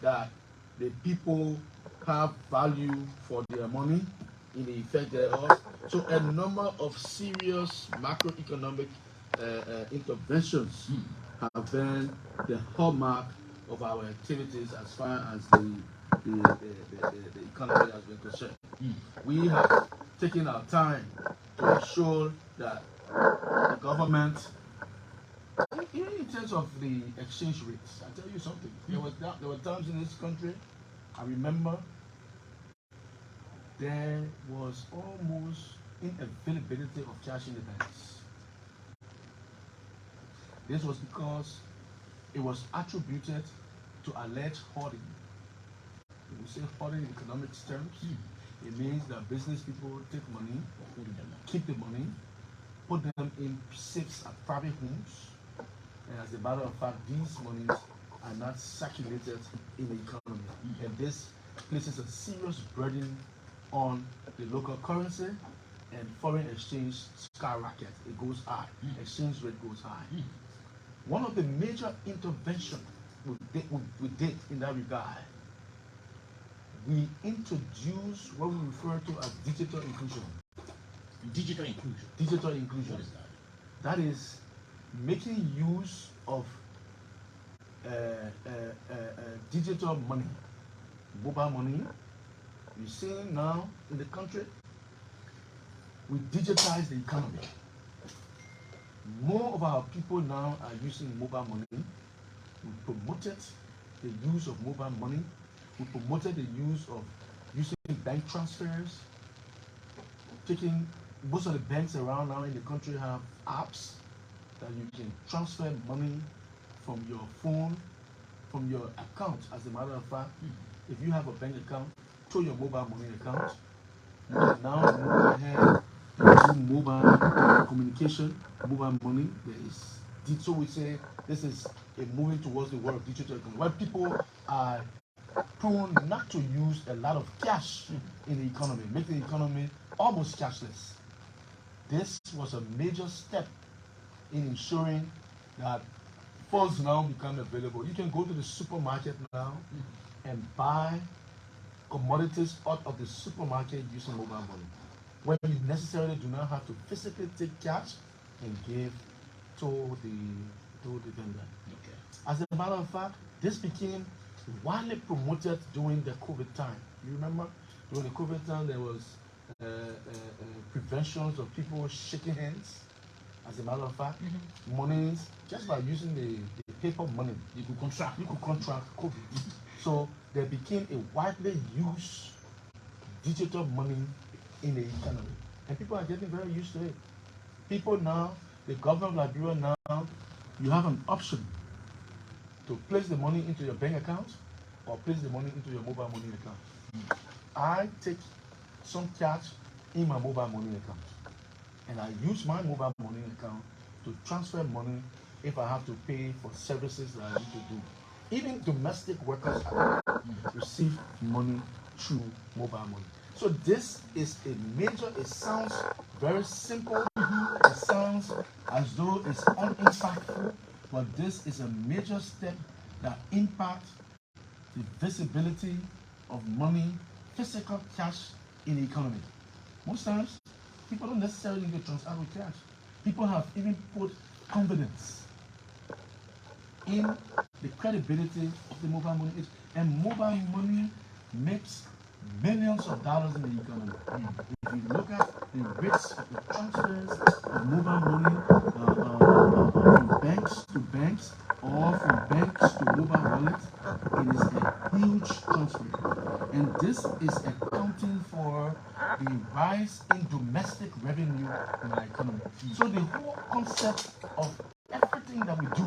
that the people have value for their money in the effect thereof. So a number of serious macroeconomic interventions have been the hallmark of our activities as far as the economy has been concerned. We have taken our time to ensure that the government, even in terms of the exchange rates, I tell you something. There were times in this country, I remember, there was almost inavailability of cash in the banks. This was because it was attributed to alleged hoarding. When we say hoarding in economics terms, it means that business people take money, keep the money, put them in safes at private homes, and as a matter of fact, these monies are not circulated in the economy. And this places a serious burden on the local currency, and foreign exchange skyrockets. It goes high. Exchange rate goes high. One of the major interventions we did in that regard, we introduced what we refer to as digital inclusion. Digital inclusion. Digital inclusion. What is that? That is making use of digital money, mobile money. You see now in the country, we digitize the economy. More of our people now are using mobile money. We promoted the use of mobile money. We promoted the use of using bank transfers. Most of the banks around now in the country have apps that you can transfer money from your phone, from your account. As a matter of fact, if you have a bank account to your mobile money account, you can now move ahead and do mobile communication, mobile money. So we say this is a moving towards the world of digital economy, where people are prone not to use a lot of cash in the economy, making the economy almost cashless. This was a major step in ensuring that funds now become available. You can go to the supermarket now and buy commodities out of the supermarket using mobile money, where you necessarily do not have to physically take cash and give to the vendor. Okay. As a matter of fact, this became widely promoted during the COVID time. You remember, during the COVID time, there was preventions of people shaking hands. As a matter of fact, monies, just by using the paper money, you could contract COVID. So there became a widely used digital money in the economy, and people are getting very used to it. People now, the government of Liberia now, you have an option to place the money into your bank account or place the money into your mobile money account. I take some cash in my mobile money account, and I use my mobile money account to transfer money if I have to pay for services that I need to do. Even domestic workers receive money through mobile money. So this is a major, it sounds very simple, it sounds as though it's unimpactful, but this is a major step that impacts the visibility of money, physical cash in the economy. Most times, people don't necessarily need to transact with cash. People have even put confidence in the credibility of the mobile money, and mobile money makes millions of dollars in the economy. If you look at the rates of the transfers of mobile money from banks to banks or from banks to mobile wallets, it is a huge transfer. And this is accounting for the rise in domestic revenue in our economy. So the whole concept of everything that we do,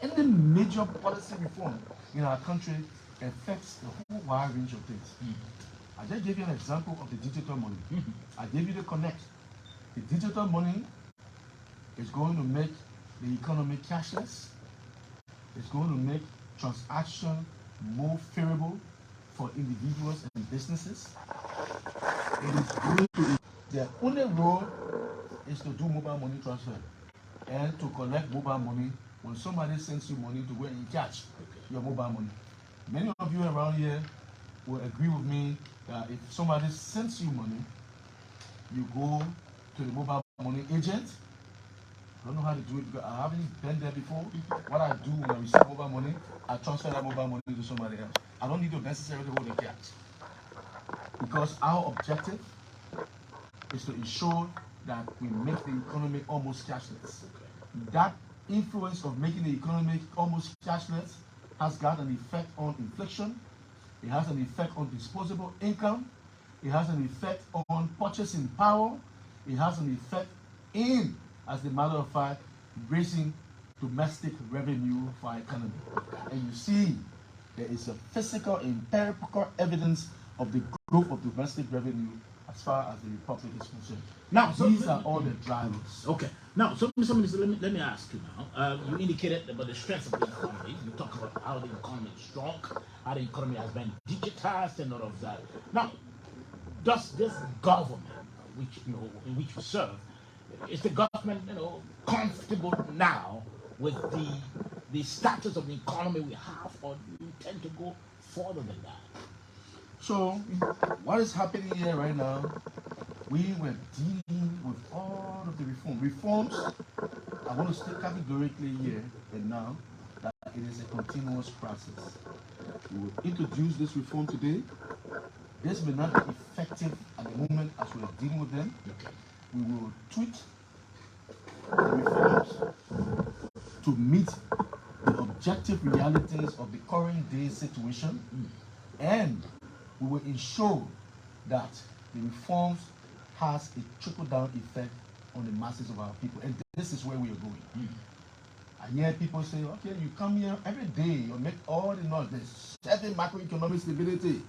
any major policy reform in our country affects the whole wide range of things. I just gave you an example of the digital money. I gave you the connect. The digital money is going to make the economy cashless. It's going to make transaction more favorable for individuals and businesses. It is going to, the only role is to do mobile money transfer and to collect mobile money when somebody sends you money to go and catch your mobile money. Many of you around here will agree with me that if somebody sends you money, you go to the mobile money agent. I don't know how to do it because I haven't been there before. What I do when I receive mobile money, I transfer that mobile money to somebody else. I don't need to necessarily hold the cash because our objective is to ensure that we make the economy almost cashless. That influence of making the economy almost cashless has got an effect on inflation. It has an effect on disposable income. It has an effect on purchasing power. It has an effect in, as a matter of fact, raising domestic revenue for our economy. And you see, there is a physical, empirical evidence of the growth of domestic revenue as far as the Republic is concerned. Now, so These are all the drivers. Okay. Now, so Mr. Minister, let me ask you now. You indicated about the strength of the economy. You talk about how the economy is strong, how the economy has been digitized, and all of that. Now, does this government, which in which we serve, is the government comfortable now with the status of the economy we have, or do you intend to go further than that? So, what is happening here right now? We were dealing with all of the reforms. I want to state categorically here and now that it is a continuous process. We will introduce this reform today. This may not be effective at the moment as we are dealing with them. Okay. We will tweak the reforms to meet the objective realities of the current day situation, and we will ensure that the reforms has a trickle-down effect on the masses of our people. And this is where we are going. I hear people say, okay, you come here every day, you make all the noise. There's certain macroeconomic stability.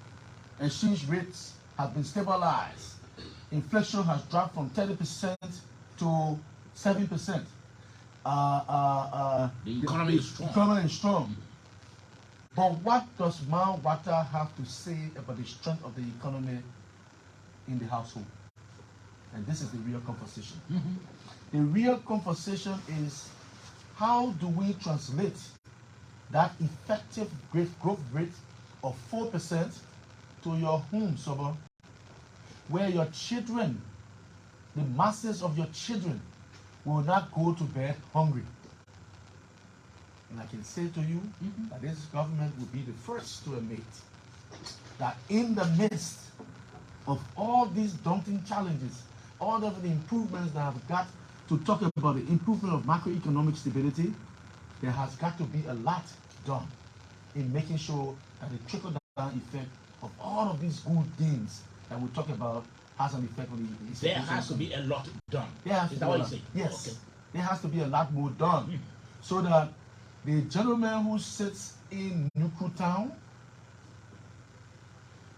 Exchange rates have been stabilized. Inflation has dropped from 30% to 7%. The economy is strong. Economy is strong. But what does Ma Wata have to say about the strength of the economy in the household? And this is the real conversation. The real conversation is, how do we translate that effective growth rate of 4% to your home, Sobo, where your children, the masses of your children, will not go to bed hungry? And I can say to you that this government will be the first to admit that in the midst of all these daunting challenges, all of the improvements that have got to talk about the improvement of macroeconomic stability, there has got to be a lot done in making sure that the trickle-down effect of all of these good things that we talk about has an effect on the There has to be a lot done. Is that what you say? Yes. Okay. There has to be a lot more done so that the gentleman who sits in Nuku Town,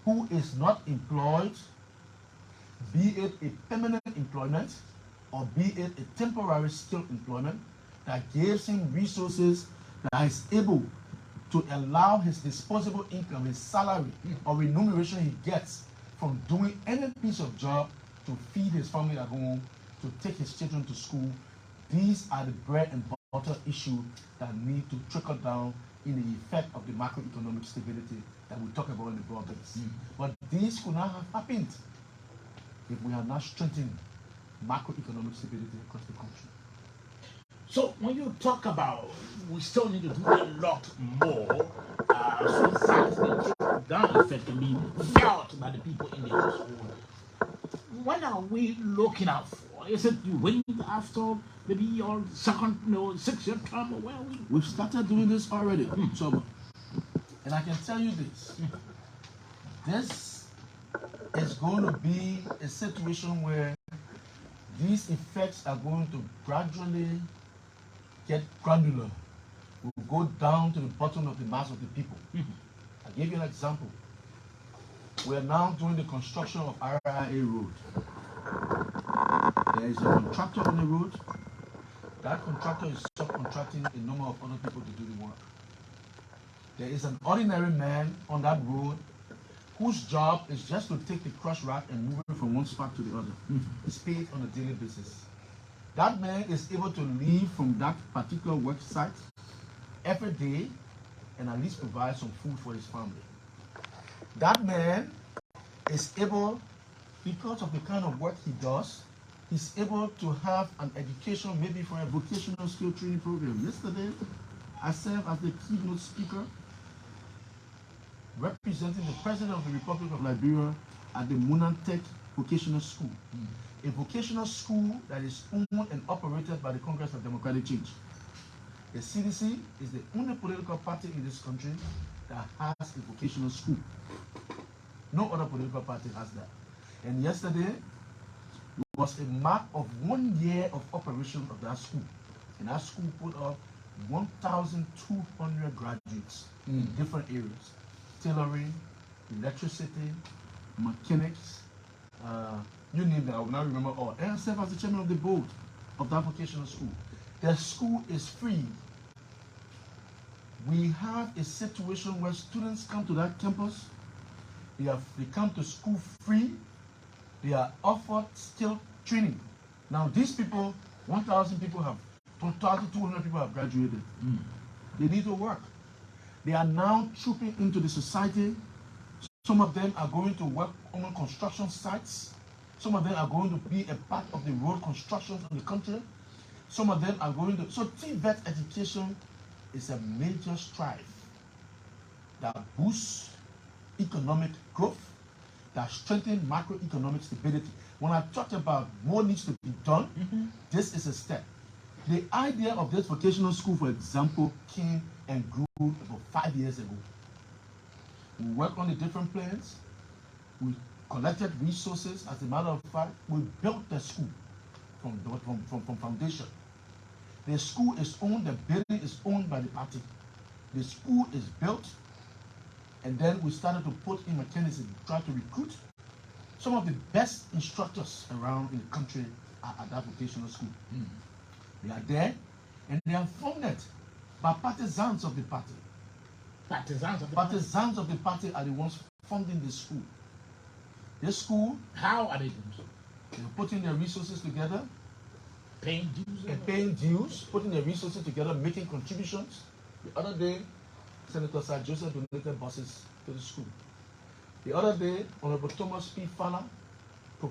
who is not employed, be it a permanent employment or be it a temporary skilled employment, that gives him resources, that is able to allow his disposable income, his salary or remuneration he gets from doing any piece of job to feed his family at home, to take his children to school. These are the bread and butter issues that need to trickle down in the effect of the macroeconomic stability that we talk about in the broad base. But these could not have happened if we are not strengthening macroeconomic stability across the country. So when you talk about we still need to do a lot more, so that the down effect can be felt by the people in the household, what are we looking out for? Is it you wait after maybe your second, 6-year term, or where are we? We've started doing this already, so, and I can tell you this. This is going to be a situation where these effects are going to gradually get granular. We'll go down to the bottom of the mass of the people. I'll give you an example. We are now doing the construction of RIA Road. There is a contractor on the road. That contractor is subcontracting a number of other people to do the work. There is an ordinary man on that road whose job is just to take the crush rack and move it from one spot to the other. It's paid on a daily basis. That man is able to leave from that particular work site every day and at least provide some food for his family. That man is able, because of the kind of work he does, he's able to have an education, maybe for a vocational skill training program. Yesterday, I served as the keynote speaker representing the President of the Republic of Liberia at the Munantech Vocational School, a vocational school that is owned and operated by the Congress of Democratic Change. The CDC is the only political party in this country that has a vocational school. No other political party has that. And yesterday was a mark of 1 year of operation of that school. And that school put up 1,200 graduates in different areas: tailoring, electricity, mechanics, you name it, I will not remember all. And I serve as the chairman of the board of that vocational school. The school is free. We have a situation where students come to that campus, they come to school free, they are offered skill training. Now these people, 1,000 people have, 1,200 people have graduated. They need to work. They are now trooping into the society. Some of them are going to work on construction sites. Some of them are going to be a part of the road construction in the country. Some of them are going to, so TVET education is a major strive that boosts economic growth, that strengthens macroeconomic stability. When I talked about more needs to be done, this is a step. The idea of this vocational school, for example, came and grew about 5 years ago. We worked on the different plans. We collected resources. As a matter of fact, we built the school from foundation. The school is owned, the building is owned by the party. The school is built, and then we started to put in mechanism, try to recruit some of the best instructors around in the country at that vocational school. They are there, and they are funded by partisans of the party. Partisans of the Partisans of the party are the ones funding the school. This school, how are they doing so? they're putting their resources together, Paying dues? paying dues, putting their resources together, making contributions. The other day, Senator Sir Joseph donated buses to the school. The other day, Honorable Thomas P. Fana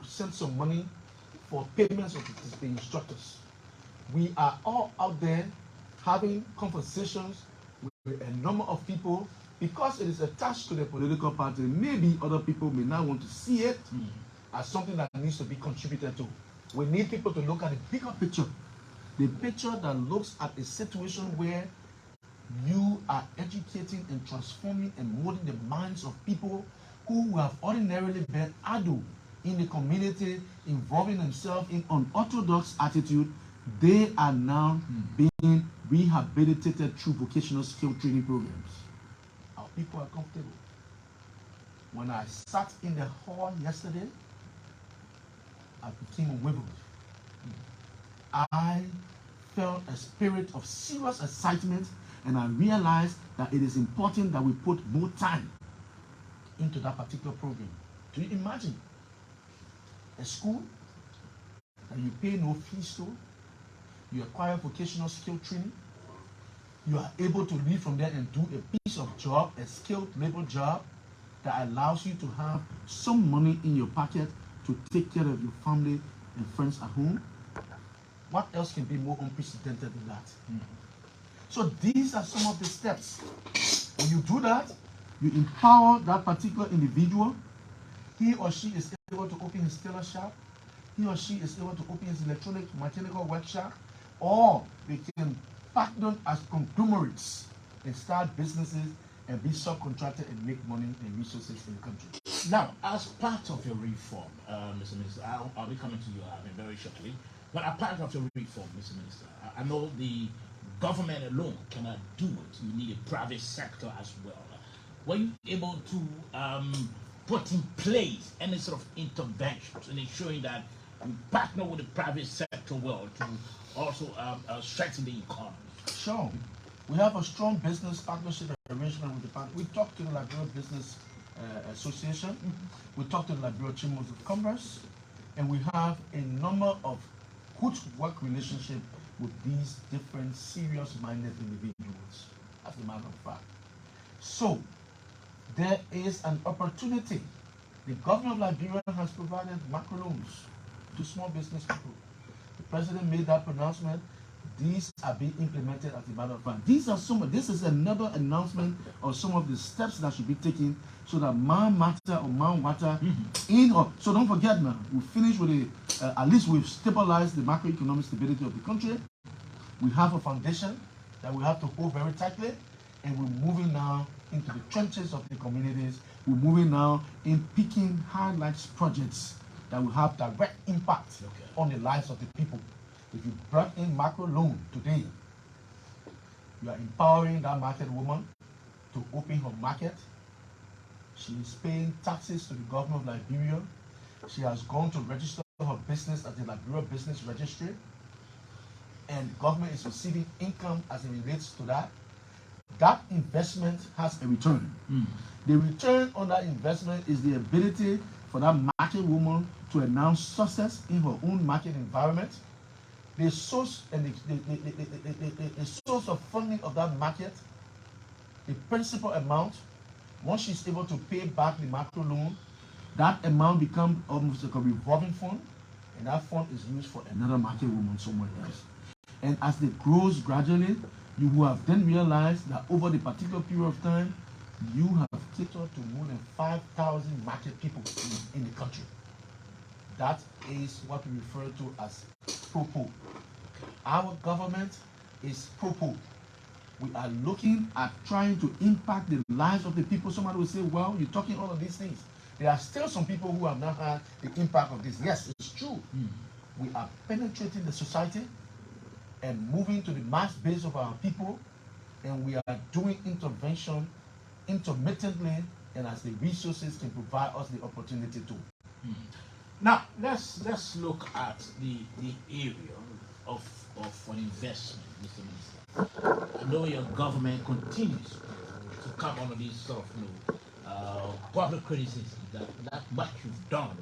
sent some money for payments of the instructors. We are all out there having conversations with a number of people, because it is attached to the political party. Maybe other people may not want to see it as something that needs to be contributed to. We need people to look at the bigger picture, the picture that looks at a situation where you are educating and transforming and molding the minds of people who have ordinarily been idle in the community, involving themselves in unorthodox attitude. They are now being rehabilitated through vocational skill training programs. Our people are comfortable. When I sat in the hall yesterday, I became unwavered. I felt a spirit of serious excitement, and I realized that it is important that we put more time into that particular program. Do you imagine a school that you pay no fees to? You acquire vocational skill training. You are able to leave from there and do a piece of job, a skilled labor job that allows you to have some money in your pocket to take care of your family and friends at home. What else can be more unprecedented than that? So these are some of the steps. When you do that, you empower that particular individual. He or she is able to open his tailor shop. He or she is able to open his electronic mechanical workshop. Or they can partner as conglomerates and start businesses and be subcontracted and make money and resources in the country. Now, as part of your reform, Mr. Minister, I'll be coming to you very shortly. But as part of your reform, Mr. Minister, I know the government alone cannot do it. You need a private sector as well. Were you able to put in place any sort of interventions in ensuring that you partner with the private sector well to also strengthen the economy? Sure. We have a strong business partnership arrangement with the partner. We talked to the Liberia Business Association. We talked to the Liberia Chambers of Commerce. And we have a number of good work relationship with these different serious-minded individuals, as a matter of fact. So there is an opportunity. The government of Liberia has provided macro loans to small business people. The president made that pronouncement. These are being implemented as a matter of fact. This is another announcement of some of the steps that should be taken so that man matter or man water so don't forget now, we finished with at least we've stabilized the macroeconomic stability of the country. We have a foundation that we have to hold very tightly, and we're moving now into the trenches of the communities. We're moving now in picking highlights projects that will have direct impact on the lives of the people. If you brought in macro loan today, you are empowering that market woman to open her market. She is paying taxes to the government of Liberia. She has gone to register her business at the Liberia Business Registry, and the government is receiving income as it relates to that. That investment has a return. The return on that investment is the ability for that market woman to announce success in her own market environment. The source and the source of funding of that market, the principal amount, once she's able to pay back the macro loan, that amount becomes almost like a revolving fund, and that fund is used for another market woman somewhere else. And as it grows gradually, you will have then realized that over the particular period of time, you have catered to more than 5,000 market people in the country. That is what we refer to as PROPO. Our government is PROPO. We are looking at trying to impact the lives of the people. Somebody will say, well, you're talking all of these things. There are still some people who have not had the impact of this. Yes, it's true. We are penetrating the society and moving to the mass base of our people, and we are doing intervention intermittently and as the resources can provide us the opportunity to. Now let's look at the area of an investment, Mr. Minister. I know your government continues to come under these sort of public criticism that much you've done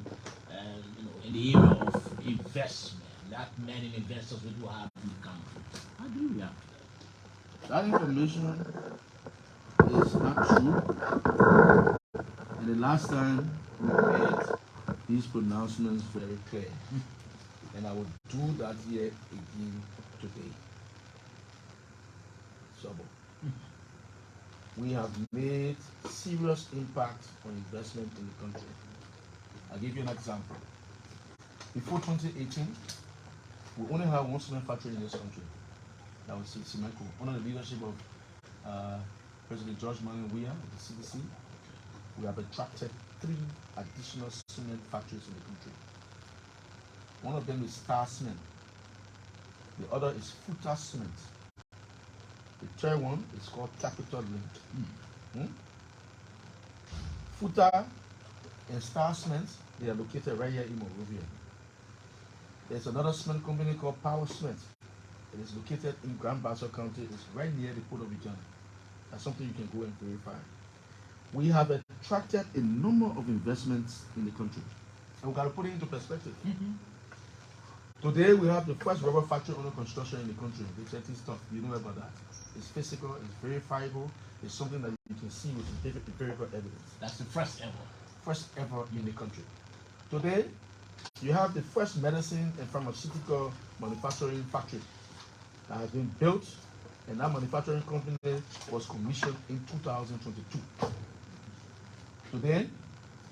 in the area of investment, that many investors we do have in the country. How do you react to that? That information is not true. And the last time we made these pronouncements very clear. And I will do that here again today. So, we have made serious impact on investment in the country. I'll give you an example. Before 2018, we only had one cement factory in this country. That was Simeco, under the leadership of President George Manning Weah of the CDC. We have attracted 3 additional cement factories in the country. One of them is Star Cement. The other is Futa Cement. The third one is called Capital Link. Futa and Star Cement, they are located right here in Monrovia. There's another cement company called Power Cement. It is located in Grand Bassa County. It's right near the Port of Vijana. That's something you can go and verify. We have attracted a number of investments in the country. And we've got to put it into perspective. Today, we have the first rubber factory under construction in the country. The exciting stuff. You know about that. It's physical, it's verifiable, it's something that you can see with empirical evidence. That's the first ever. First ever in the country. Today, you have the first medicine and pharmaceutical manufacturing factory that has been built, and that manufacturing company was commissioned in 2022. Today,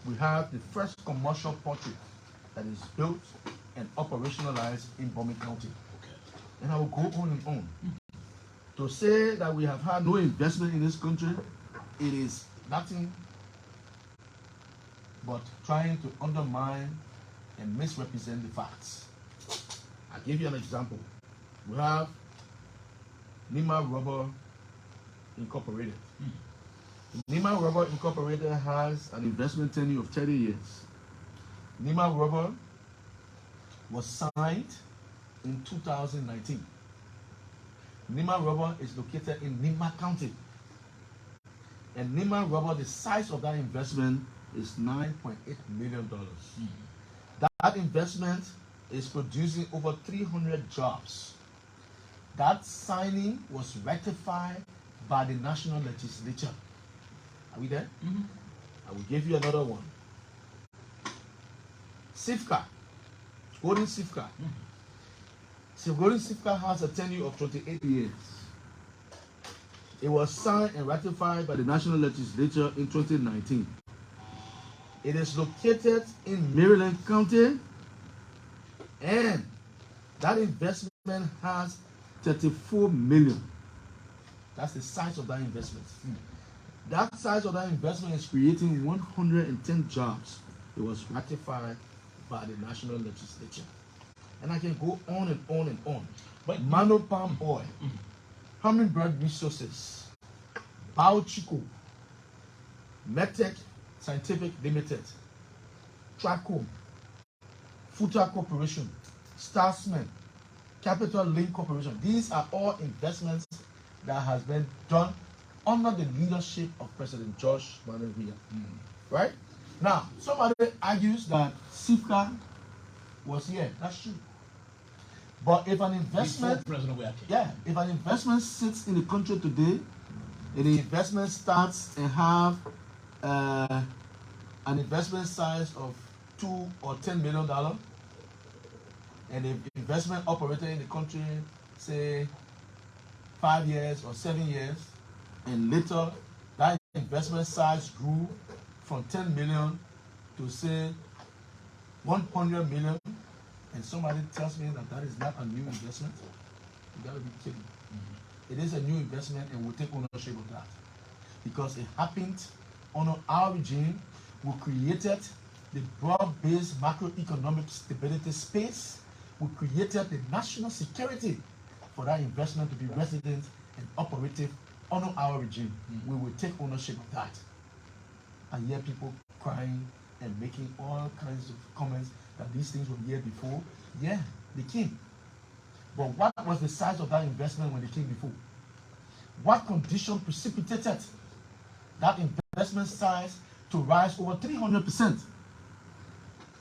we have the first commercial poultry that is built and operationalized in Bomi County. And I will go on and on. To say that we have had no investment in this country, it is nothing but trying to undermine and misrepresent the facts. I'll give you an example. We have Nima Rubber Incorporated. Nima Rubber Incorporated has an investment tenure of 30 years. Nima Rubber was signed in 2019. Nima Rubber is located in Nima County. And Nima Rubber, the size of that investment is $9.8 million. That investment is producing over 300 jobs. That signing was ratified by the national legislature. Are we there? Mm-hmm. I will give you another one. Sifka. Golden Sifka. Mm-hmm. So Golden Sifka has a tenure of 28 years. It was signed and ratified by the National Legislature in 2019. It is located in Maryland County, and that investment has 34 million. That's the size of that investment. That size of that investment is creating 110 jobs. It was ratified by the National Legislature. And I can go on and on and on. But Mano Palm Oil, Hummingbird Resources, Biochico, Medtech Scientific Limited, Traco, Futa Corporation, Starsman, Capital Link Corporation. These are all investments that has been done under the leadership of President George Manuel Weah. Right? Now, somebody argues that Sifka was here. That's true. But if an investment, if an investment sits in the country today, and the investment starts and have an investment size of $2 or $10 million, and the investment operated in the country, say 5 years or 7 years, and later that investment size grew from 10 million to say 100 million, and somebody tells me that that is not a new investment, you gotta be kidding. It is a new investment, and we'll take ownership of that because it happened under our regime. We created the broad-based macroeconomic stability space. We created the national security for that investment to be resident and operative under our regime. We will take ownership of that. I hear people crying and making all kinds of comments that these things were here before. Yeah, they came. But what was the size of that investment when they came before? What condition precipitated that investment size to rise over 300%?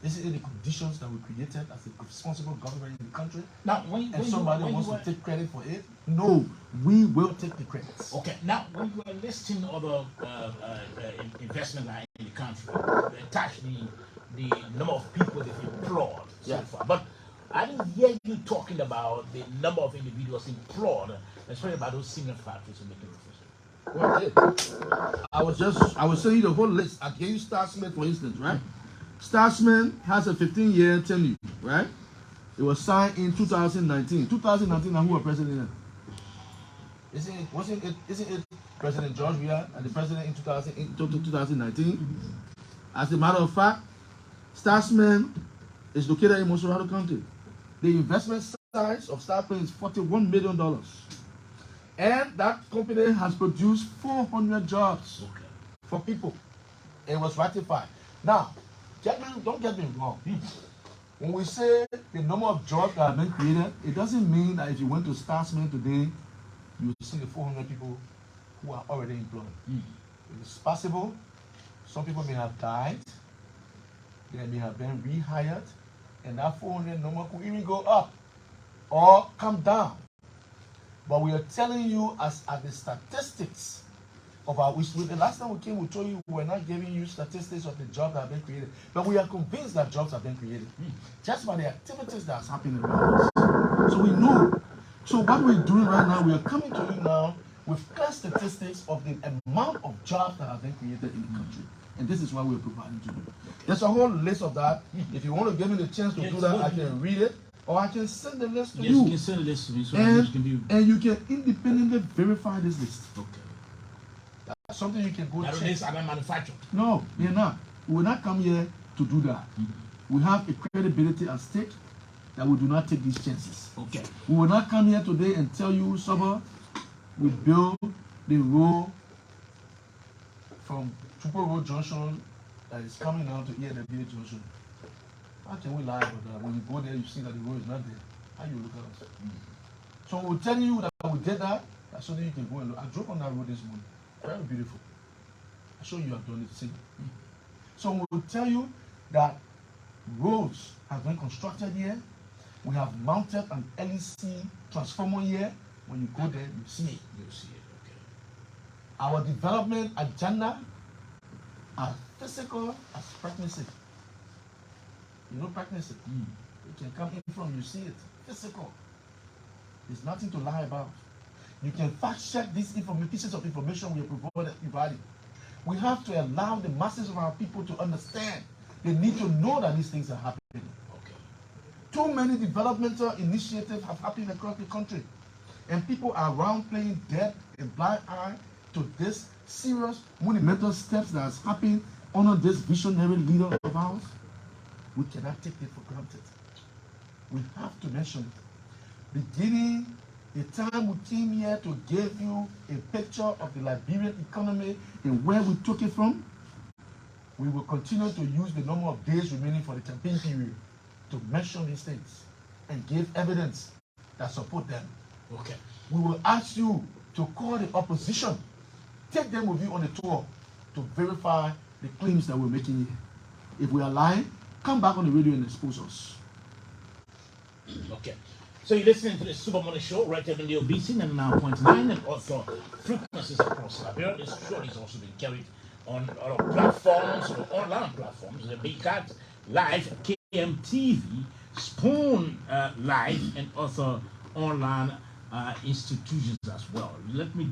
This is the conditions that we created as a responsible government in the country. Now, when somebody wants to take credit for it, no, we will take the credits. Okay. Now, when you are listing other investments in the country, attach the number of people that employed so far, but I didn't hear you talking about the number of individuals employed, especially about those senior factories in making refrigerators. Well, I was saying the whole list. I gave you Starsman, for instance, right? Starsman has a 15-year tenure, right? It was signed in 2019. 2019, and who was president then? Isn't it President George Weah and the president in 2019? As a matter of fact, Starsman is located in Monserrado County. The investment size of Starsman is $41 million. And that company has produced 400 jobs for people. It was ratified. Now, don't get me wrong. When we say the number of jobs that have been created, it doesn't mean that if you went to Starsman today, you will see the 400 people who are already employed. It's possible. Some people may have died. They may have been rehired. And that 400 number could even go up or come down. But we are telling you as the statistics of our, the last time we came, we told you we were not giving you statistics of the jobs that have been created. But we are convinced that jobs have been created. Just by the activities that's happening around us. So we know. So what we're doing right now, we are coming to you now with clear statistics of the amount of jobs that have been created in the country. And this is what we're providing to you. There's a whole list of that. If you want to give me the chance to do that, I can read it. Or I can send the list to you. You can send the list to me so and you can independently verify this list. Okay. That's something you can go check. Lists are not manufactured. No, they're not. We will not come here to do that. We have a credibility at stake that we do not take these chances. Okay. We will not come here today and tell you, Saba, we build the road from Triple Road Junction that is coming down to ELBC Junction. How can we lie about that? When you go there, you see that the road is not there. How you look at us? So we're telling you that we did that, so that you can go and look. I drove on that road this morning. Very beautiful. I'm sure you have done it same. So we'll tell you that roads have been constructed here. We have mounted an LEC transformer here. When you go there, you see it. You see it, okay. Our development agenda as physical as pregnancy. You know pregnancy? It can come in from, you see it, physical. There's nothing to lie about. You can fact check these pieces of information we are providing. We have to allow the masses of our people to understand. They need to know that these things are happening. Okay. Too many developmental initiatives have happened across the country, and people are around playing dead and blind eye to this serious monumental steps that has happened under this visionary leader of ours. We cannot take it for granted. We have to mention it. Beginning the time we came here to give you a picture of the Liberian economy and where we took it from, we will continue to use the number of days remaining for the campaign period to mention these things and give evidence that support them. Okay. We will ask you to call the opposition, take them with you on the tour to verify the claims that we're making here. If we are lying, come back on the radio and expose us. Okay. So you're listening to the Super Money Show right here on the ELBC 99.9 and also frequencies across Liberia. This show is also being carried on our platforms, or online platforms, the Big Cat Live, KMTV, Spoon Live, and also online institutions as well. Let me,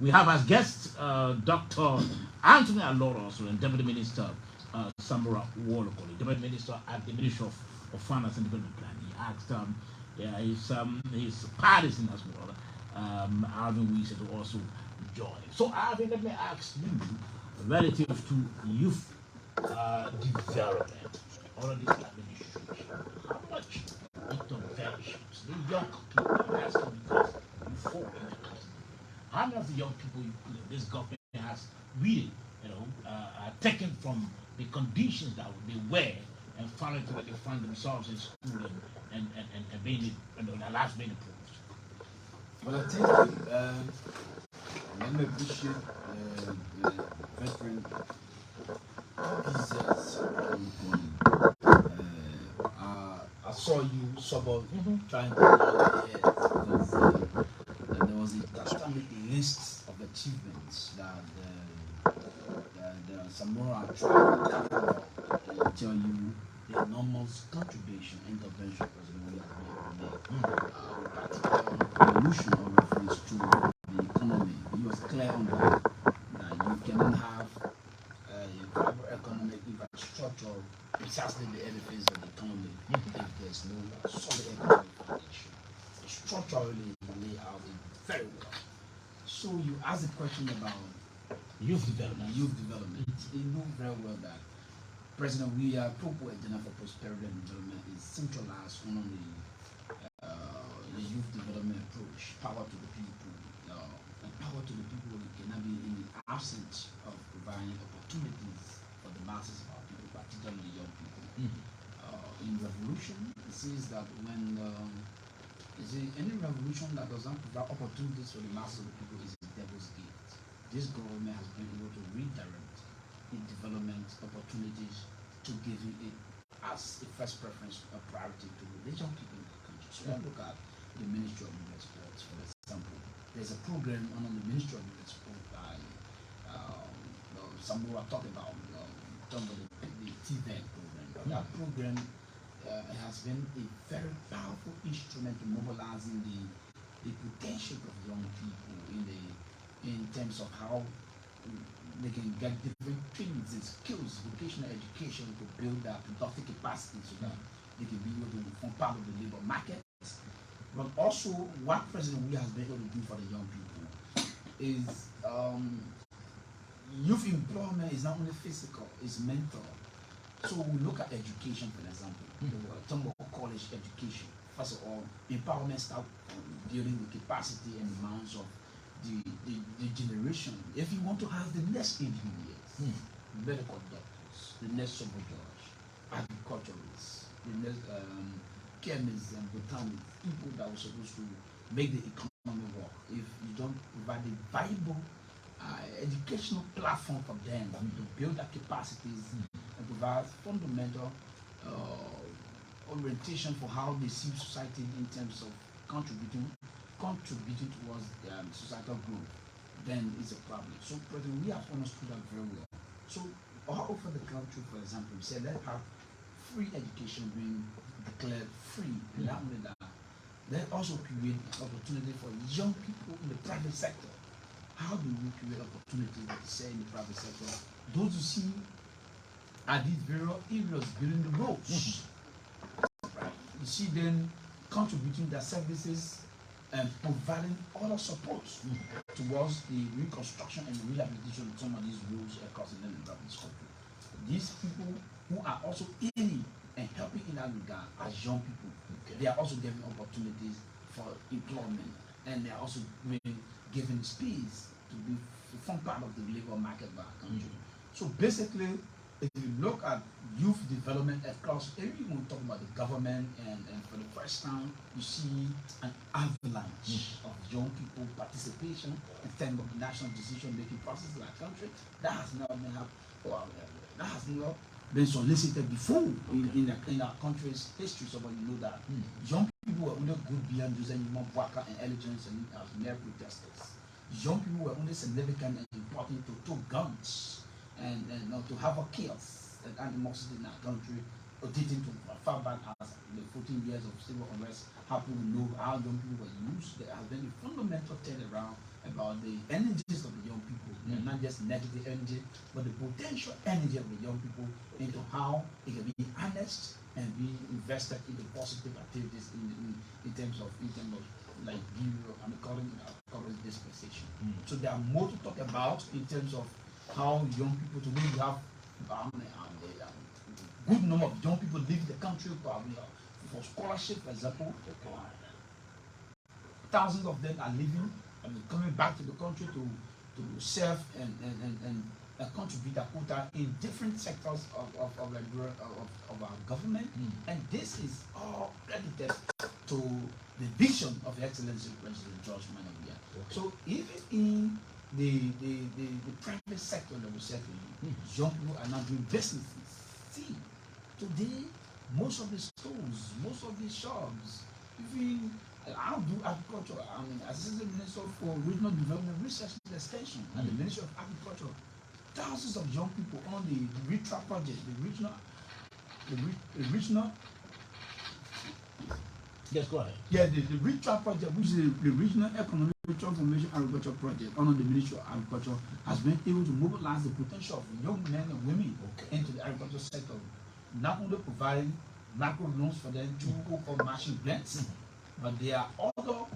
we have as guests Dr. Anthony Aloro, and Deputy Minister Samora Wolokolie, Deputy Minister at the Ministry of Finance and Development Plan. He asked his partisan as well, Alvin Weese, to also join. So Alvin, let me ask you, relative to youth development, all of these administrations, how much interventions the young people are asking because you fall in the country? How many of the young people this government has really, taken from the conditions that they were and finally they find themselves in school and being, their lives being improved? Well, I think let me appreciate veteran pieces. I saw you trying to nod your head because there was a catastrophic list of achievements that Samora tried to tell you the enormous contribution, intervention President William made, particular evolution of reference to the economy. He was clear on that you cannot have a viable economic infrastructure precisely the edifice of the economy if there's no solid economic foundation. Structurally, you lay out it very well. So you ask the question about Youth development. You know very well that President William Propo Agenda for Prosperity and Development is centralized on the youth development approach, power to the people. And power to the people cannot be in the absence of providing opportunities for the masses of our people, particularly the young people. In revolution, it says that when any revolution that does not provide opportunities for the masses of the people is the devil's gate. This government has been able to redirect the development opportunities to giving it as a first preference, a priority to the young people in the country. So I look at the Ministry of Youth Sports, for example. There's a program under the Ministry of Youth Sports by Samora talked about the TVET program. That program has been a very powerful instrument to mobilizing the potential of young people in terms of how they can get different things and skills, vocational education to build their productive capacity so that they can be able to form part of the labor market. But also, what President William has been able to do for the young people is youth employment is not only physical, it's mental. So we look at education, for example, talking about college education. First of all, empowerment starts building the capacity and demands of the generation. If you want to have the next engineers, medical doctors, the next soldiers, agriculturists, the next chemists and botanists, people that were supposed to make the economy work. If you don't provide a viable educational platform for them to build their capacities and provide fundamental orientation for how they see society in terms of contributing towards societal growth, then it's a problem. So President, we have understood that very well. So all over the country, for example, we say let's have free education being declared free, and not only that, let's also create opportunity for young people in the private sector. How do we create opportunities, like you say, in the private sector? Those you see at these various areas building the roads, right? You see them contributing their services and providing other support towards the reconstruction and rehabilitation of some of these roads across the land of this country. These people who are also aiding and helping in that regard as young people, they are also given opportunities for employment, and they are also being given space to form part of the labor market of our country. So basically, if you look at youth development across everyone talking about the government, and for the first time you see an avalanche of young people participation in terms of national decision making process in our country. That has not been that has not been solicited before in our country's history. So you know that young people were only good beyond using human worker and elections and as mere protesters. Young people were only significant and important to guns and to have a chaos and animosity in our country, dating to far back as the 14 years of civil unrest. How people know how young people were used. There has been a fundamental turnaround about the energies of the young people, and not just negative energy, but the potential energy of the young people into how it can be harnessed and be invested in the positive activities in terms of like I'm calling dispensation. So there are more to talk about in terms of how young people today we have a good number of young people leave the country for scholarship, for example. Thousands of them are leaving and coming back to the country to serve and contribute their quota in different sectors of our government. And this is all credited to the vision of Excellency President George Manabia. So even in the private sector that we said, young people are now doing businesses. See, today most of the stores, most of the shops, even I do agriculture. I'm Assistant Minister for Regional Development Research and Extension at the Ministry of Agriculture. Thousands of young people on the RETRA project, the regional. Yes, go ahead. Yeah, the RETRA project, which is the Regional Economic Transformation Agriculture Project under the Ministry of Agriculture, has been able to mobilize the potential of young men and women into the agriculture sector, not only providing macro loans for them to go for machine blends, but there are other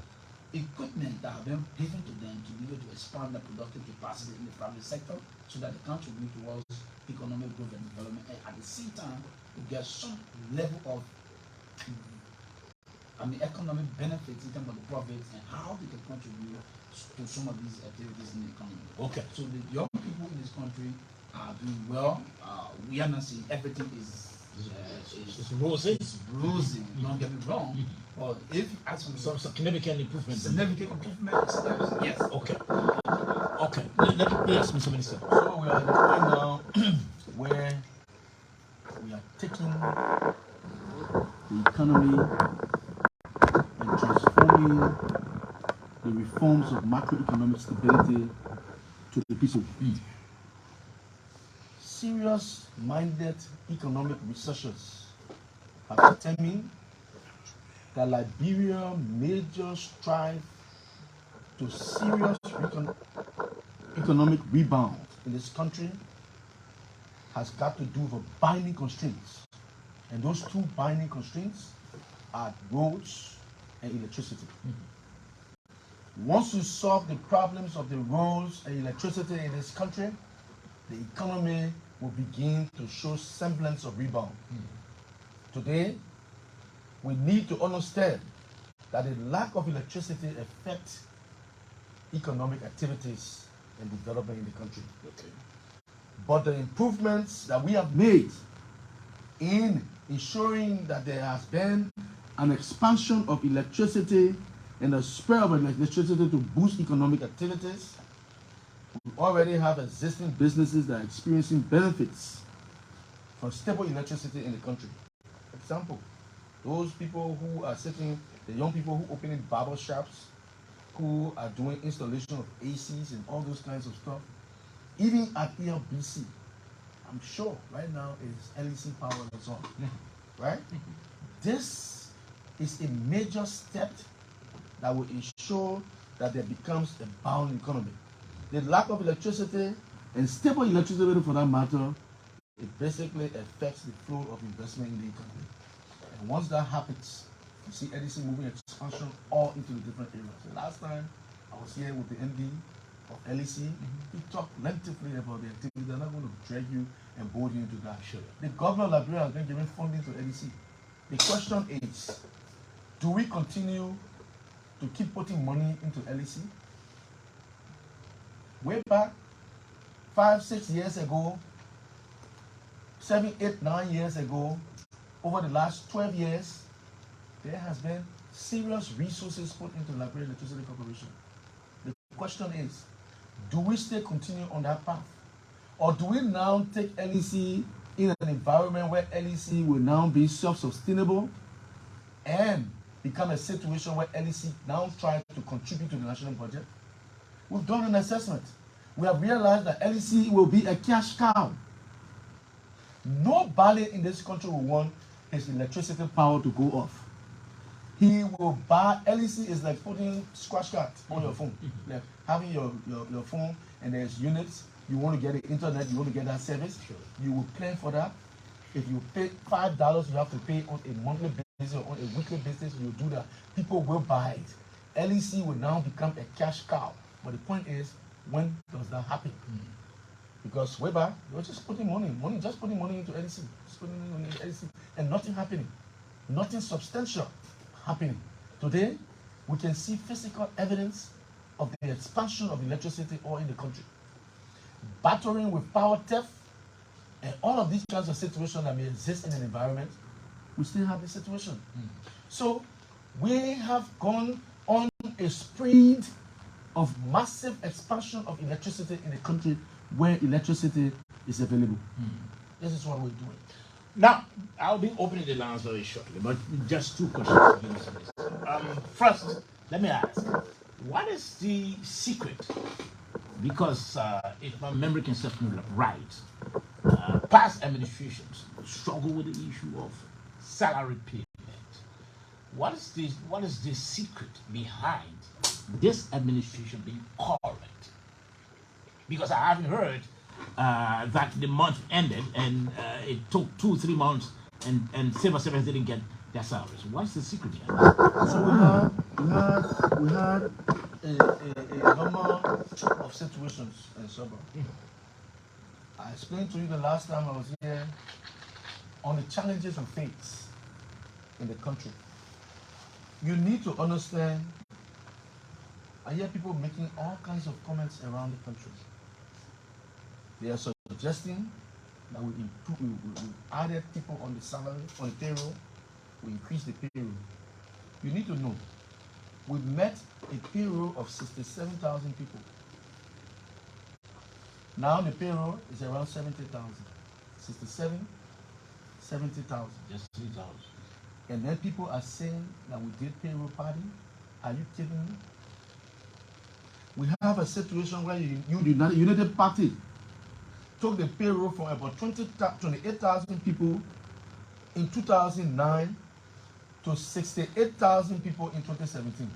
equipment that have been given to them to be able to expand the productive capacity in the private sector so that they contribute towards economic growth and development, and at the same time to get some level of economic benefits in terms of the profits and how they can contribute to some of these activities in the economy. Okay. So the young people in this country are doing well. We are not saying everything is rosy. It's rosy. Don't get me wrong. But if you ask for Some significant improvement. Yes. Okay. Okay. Let me ask Mr. Minister. So we are at the point now where we are taking the economy and transforming the reforms of macroeconomic stability to the people. Serious-minded economic researchers have determined that Liberia major strive to serious economic rebound in this country has got to do with binding constraints. And those two binding constraints are roads and electricity. Once you solve the problems of the roads and electricity in this country, the economy will begin to show semblance of rebound. Today, we need to understand that the lack of electricity affects economic activities and development in the country. But the improvements that we have made in ensuring that there has been an expansion of electricity and a spur of electricity to boost economic activities, we already have existing businesses that are experiencing benefits from stable electricity in the country. For example, those people who are sitting, the young people who opening barber shops, who are doing installation of ACs and all those kinds of stuff, even at ELBC, I'm sure right now is LEC power and so on. Right? This is a major step that will ensure that there becomes a balanced economy. The lack of electricity and stable electricity for that matter, it basically affects the flow of investment in the economy. And once that happens, you see ELBC moving expansion all into the different areas. The last time I was here with the MD of LEC, he talked lengthily about the activity. They're not going to drag you and board you into that. Sure. The governor of Liberia has been giving funding to LEC. The question is, do we continue to keep putting money into LEC? Way back 5, 6 years ago, 7, 8, 9 years ago, over the last 12 years, there has been serious resources put into Liberia Electricity Corporation. The question is, do we still continue on that path? Or do we now take LEC in an environment where LEC will now be self-sustainable and become a situation where LEC now tries to contribute to the national budget? We've done an assessment. We have realized that LEC will be a cash cow. Nobody in this country will want his electricity power to go off. He will buy. LEC is like putting scratch card on your phone, like having your phone and there's units. You want to get the internet, you want to get that service. Sure. You will plan for that. If you pay $5, you have to pay on a monthly basis or on a weekly basis. You do that. People will buy it. LEC will now become a cash cow. But the point is, when does that happen? Because way back, you're just putting money into LEC, just putting money into LEC, and nothing happening, nothing substantial happening. Today, we can see physical evidence of the expansion of electricity all in the country, battering with power theft, and all of these kinds of situations that may exist in an environment. We still have this situation. So we have gone on a spree of massive expansion of electricity in the country where electricity is available. This is what we're doing. Now, I'll be opening the lines very shortly, but just two questions. First, let me ask, what is the secret? Because if my memory can serve me right, past administrations struggle with the issue of salary payment. What is the secret behind this administration being correct? Because I haven't heard that the month ended and it took 2-3 months and civil servants didn't get their salaries. What's the secret here? So we had a number of situations in Samora. I explained to you the last time I was here on the challenges we face in the country. You need to understand, I hear people making all kinds of comments around the country. They are suggesting that we added people on the salary, on the payroll, we increase the payroll. You need to know, we met a payroll of 67,000 people. Now the payroll is around 70,000. 67, 70,000. Just 3,000. And then people are saying that we did payroll party. Are you kidding me? We have a situation where the United Party took the payroll from about 28,000 people in 2009 to 68,000 people in 2017.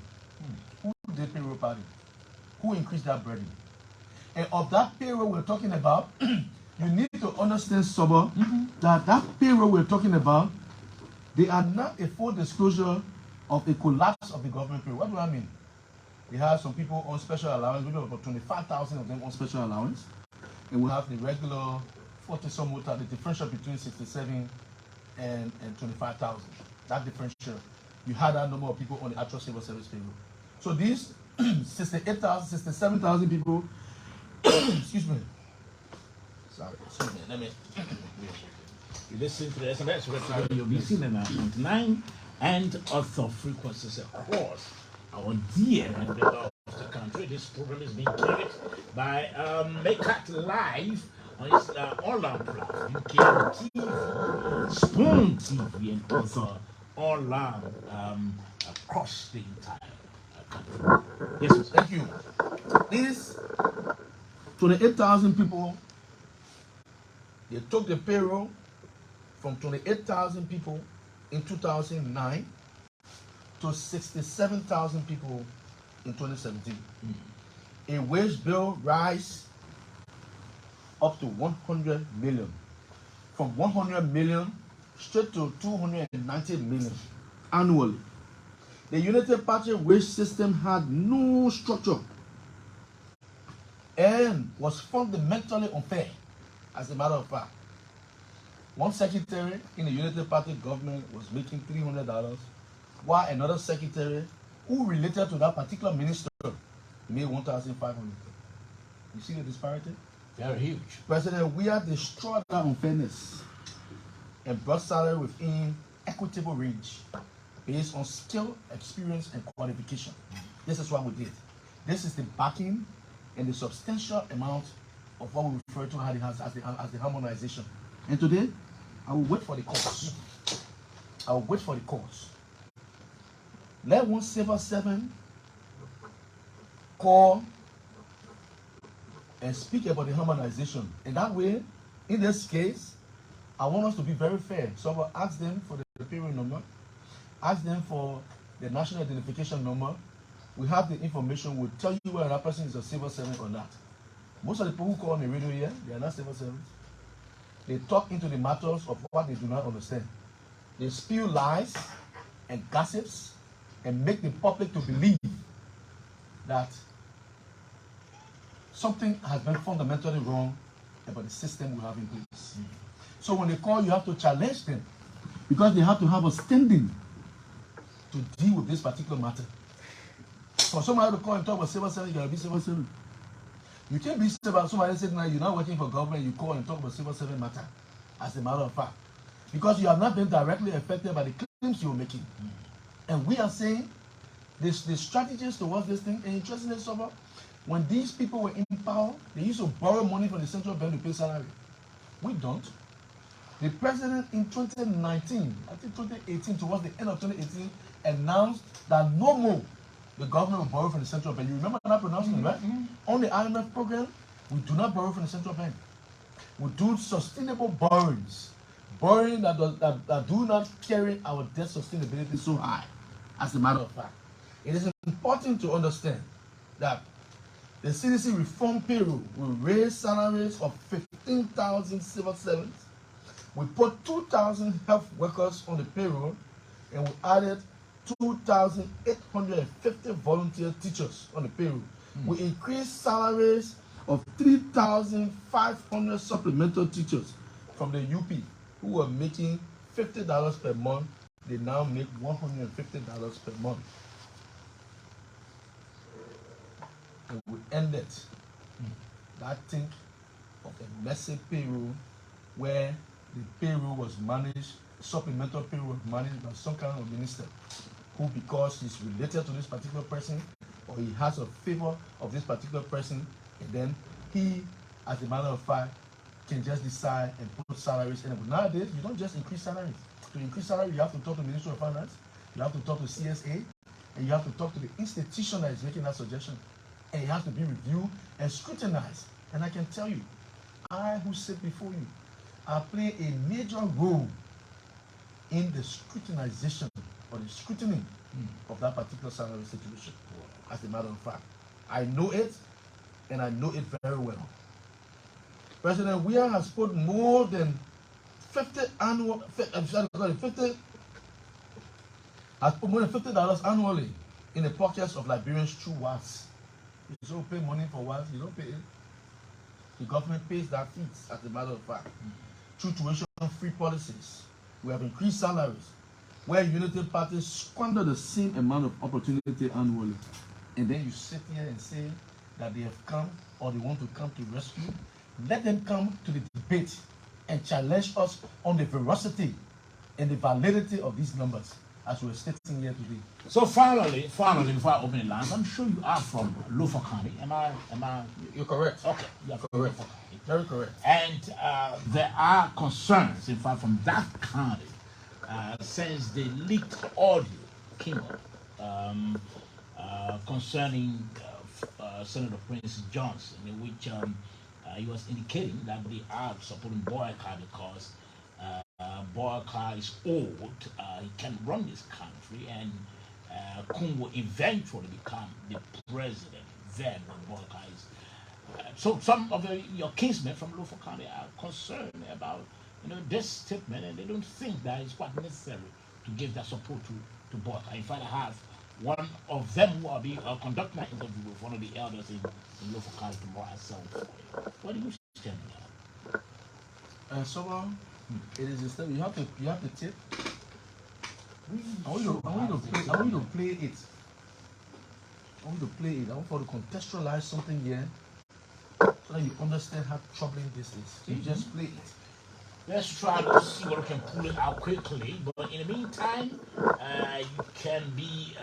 Who did payroll party? Who increased that burden? And of that payroll we're talking about, you need to understand, Sober, that payroll we're talking about, they are not a full disclosure of a collapse of the government payroll. What do I mean? They have some people on special allowance, maybe about 25,000 of them on special allowance. And we have the regular 40-some motor, the differential between 67 and 25,000. That differential, you had that number of people on the actual civil service payroll. So these 68,000, 67,000 people, excuse me. Sorry, Let me. You listen to the SMS representing your BC 99 and other frequencies across our dear and beloved country. This program is being carried by Make It Live on its online platform, UK TV, Spoon TV, and other online across the entire country. Yes, sir. Thank you. These 28,000 people, They took the payroll from 28,000 people in 2009 to 67,000 people in 2017. A wage bill rise up to 100 million. From 100 million straight to 290 million annually. The United Party wage system had no structure and was fundamentally unfair. As a matter of fact, one secretary in the United Party government was making $300, while another secretary who related to that particular minister made $1,500. You see the disparity? Very huge. President, we have destroyed that unfairness and brought salary within equitable range based on skill, experience, and qualification. This is what we did. This is the backing and the substantial amount of what we refer to as the harmonization. And today, I will wait for the cause. I will wait for the cause. Let one civil servant call and speak about the harmonization. And that way, in this case, I want us to be very fair. So I will ask them for the payroll number, ask them for the national identification number. We have the information, we'll tell you whether that person is a civil servant or not. Most of the people who call on the radio here, they are not civil servants. They talk into the matters of what they do not understand. They spew lies and gossips and make the public to believe that something has been fundamentally wrong about the system we have in place. So when they call, you have to challenge them because they have to have a standing to deal with this particular matter. For somebody to call and talk about civil service, you gotta be civil servant. You can't be civil. Somebody said, now you're not working for government, you call and talk about civil servant matter, as a matter of fact. Because you have not been directly affected by the claims you're making. And we are saying the strategies towards this thing, and interestingly, when these people were in power, they used to borrow money from the central bank to pay salary. We don't. The president in 2019, I think 2018, towards the end of 2018, announced that no more the government will borrow from the central bank. You remember that pronouncement, right? On the IMF program, we do not borrow from the central bank. We do sustainable borrowings. Borrowing that do not carry our debt sustainability so high, as a matter of fact. It is important to understand that the CDC reform payroll will raise salaries of 15,000 civil servants. We put 2,000 health workers on the payroll, and we added 2,850 volunteer teachers on the payroll. We increased salaries of 3,500 supplemental teachers from the UP who were making $50 per month. They now make $150 per month. And we ended that thing of a massive payroll where the payroll was managed, supplemental payroll was managed by some kind of minister who, because he's related to this particular person or he has a favor of this particular person, and then he, as a matter of fact, can just decide and put salaries in it. But nowadays, you don't just increase salaries. To increase salary, you have to talk to the Ministry of Finance, you have to talk to CSA, and you have to talk to the institution that is making that suggestion. And it has to be reviewed and scrutinized. And I can tell you, I who sit before you, I play a major role in the scrutinization or the scrutiny of that particular salary situation. As a matter of fact, I know it, and I know it very well. President Weah has put more than 50 annual, has put more than $50 annually in the pockets of Liberians through WAS. You don't pay money for WAS, you don't pay it. The government pays that fees, as a matter of fact. Through tuition-free policies, we have increased salaries, where United Parties squander the same amount of opportunity annually. And then you sit here and say that they have come or they want to come to rescue. Let them come to the debate and challenge us on the veracity and the validity of these numbers as we're stating here today. So finally, before I open the lines, I'm sure you are from Wolokolie. Am I? You're correct. Okay, you're Correct. Very correct. And there are concerns, in fact, from that county, since the leaked audio came up concerning Senator Prince Johnson, in which he was indicating that they are supporting Boyka because Boyka is old, he can run this country, and Kun will eventually become the president then when Boyka is. So some of your kinsmen from Lofa County are concerned about this statement, and they don't think that it's quite necessary to give that support to Boyka. In fact, I have one of them who will be conducting an interview with one of the elders in Lofa County tomorrow at 7:40. What do you stand on? Samora, it is a step. You have to tip. I want you to play it. I want you to play it. I want for to contextualize something here so that you understand how troubling this is. So you just play it. Let's try to see what we can pull it out quickly. But in the meantime, you can be,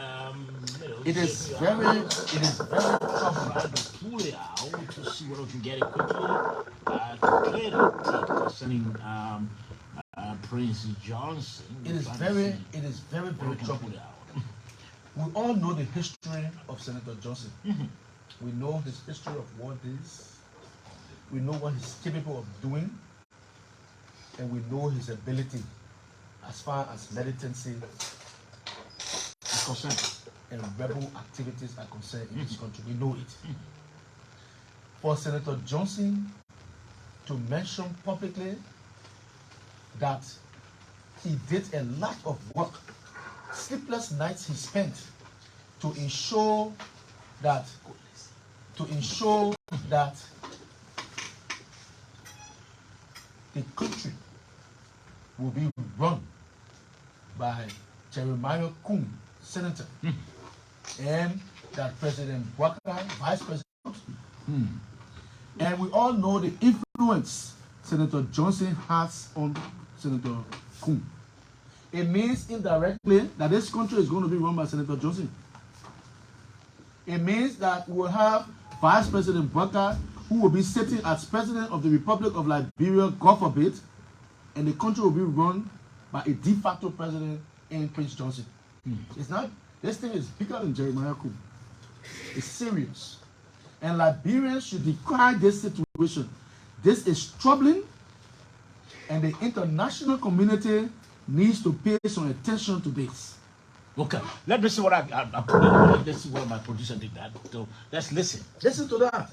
It is very troubling. Trying to pull it out to see what we can get it quickly. To play the tape concerning Prince Johnson. It is very troubling. We all know the history of Senator Johnson. We know his history of what is. We know what he's capable of doing. And we know his ability as far as militancy is concerned and rebel activities are concerned in this country. We know it. For Senator Johnson to mention publicly that he did a lot of work, sleepless nights he spent to ensure that the country will be run by Jeremiah Kun, Senator, and that President Waka, Vice President. And we all know the influence Senator Johnson has on Senator Kun. It means indirectly that this country is going to be run by Senator Johnson. It means that we will have Vice President Waka, who will be sitting as President of the Republic of Liberia, God forbid, and the country will be run by a de facto president in Prince Johnson. It's not, this thing is bigger than Jeremiah Kun. It's serious. And Liberians should decry this situation. This is troubling, and the international community needs to pay some attention to this. Okay, let me see what I put in. Let's see what my producer did that. So let's listen. Listen to that.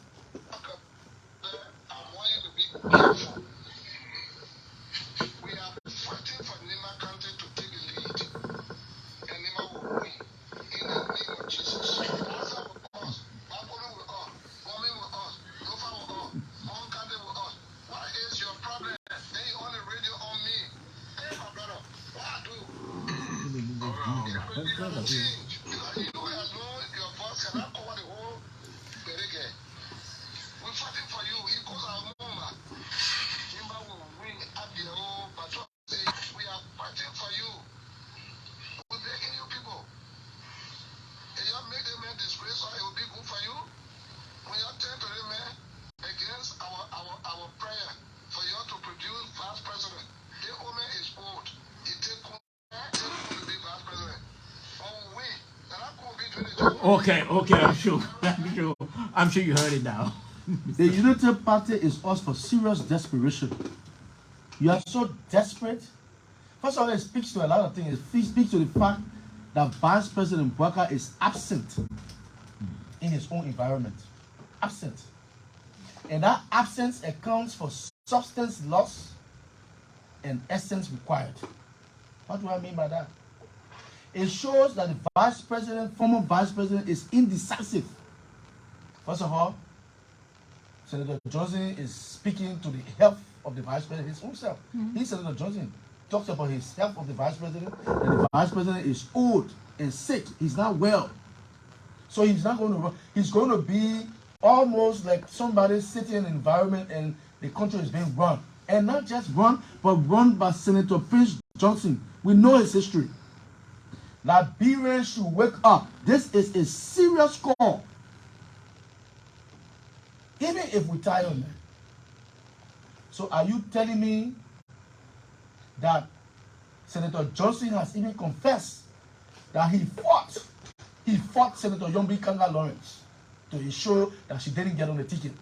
I want you to be careful. We are fighting for Nima County to take the lead, and Nima will win in the name of Jesus. Answer with us, Babylon with us, Woman with us, Lofa with us, Mount County with us. What is your problem? Then you on the radio on me. Hey, my brother, what I do? Change. Because you have known your voice cannot cover the whole Bereke. We're fighting for you. It goes our mama. Nimba will win at the whole patrol. We are fighting for you. We're begging you people. If you make them a disgrace, it will be good for you. When you turn to them against our prayer for you to produce vice president, the woman is old. It takes to be vice president. Okay, I'm sure you heard it now. The United Party is us for serious desperation. You are so desperate. First of all, it speaks to a lot of things. It speaks to the fact that Vice President Bwaka is absent in his own environment. Absent. And that absence accounts for substance loss and essence required. What do I mean by that? It shows that the former vice president is indecisive. First of all, Senator Johnson is speaking to the health of the vice president, his own self. Senator Johnson talks about his health of the vice president, and the vice president is old and sick. He's not well. So he's not going to run. He's going to be almost like somebody sitting in an environment and the country is being run. And not just run, but run by Senator Prince Johnson. We know his history. Liberians should wake up. This is a serious call. Even if we tie on that. So are you telling me that Senator Johnson has even confessed that he fought Senator Yombi Kanga Lawrence to ensure that she didn't get on the ticket?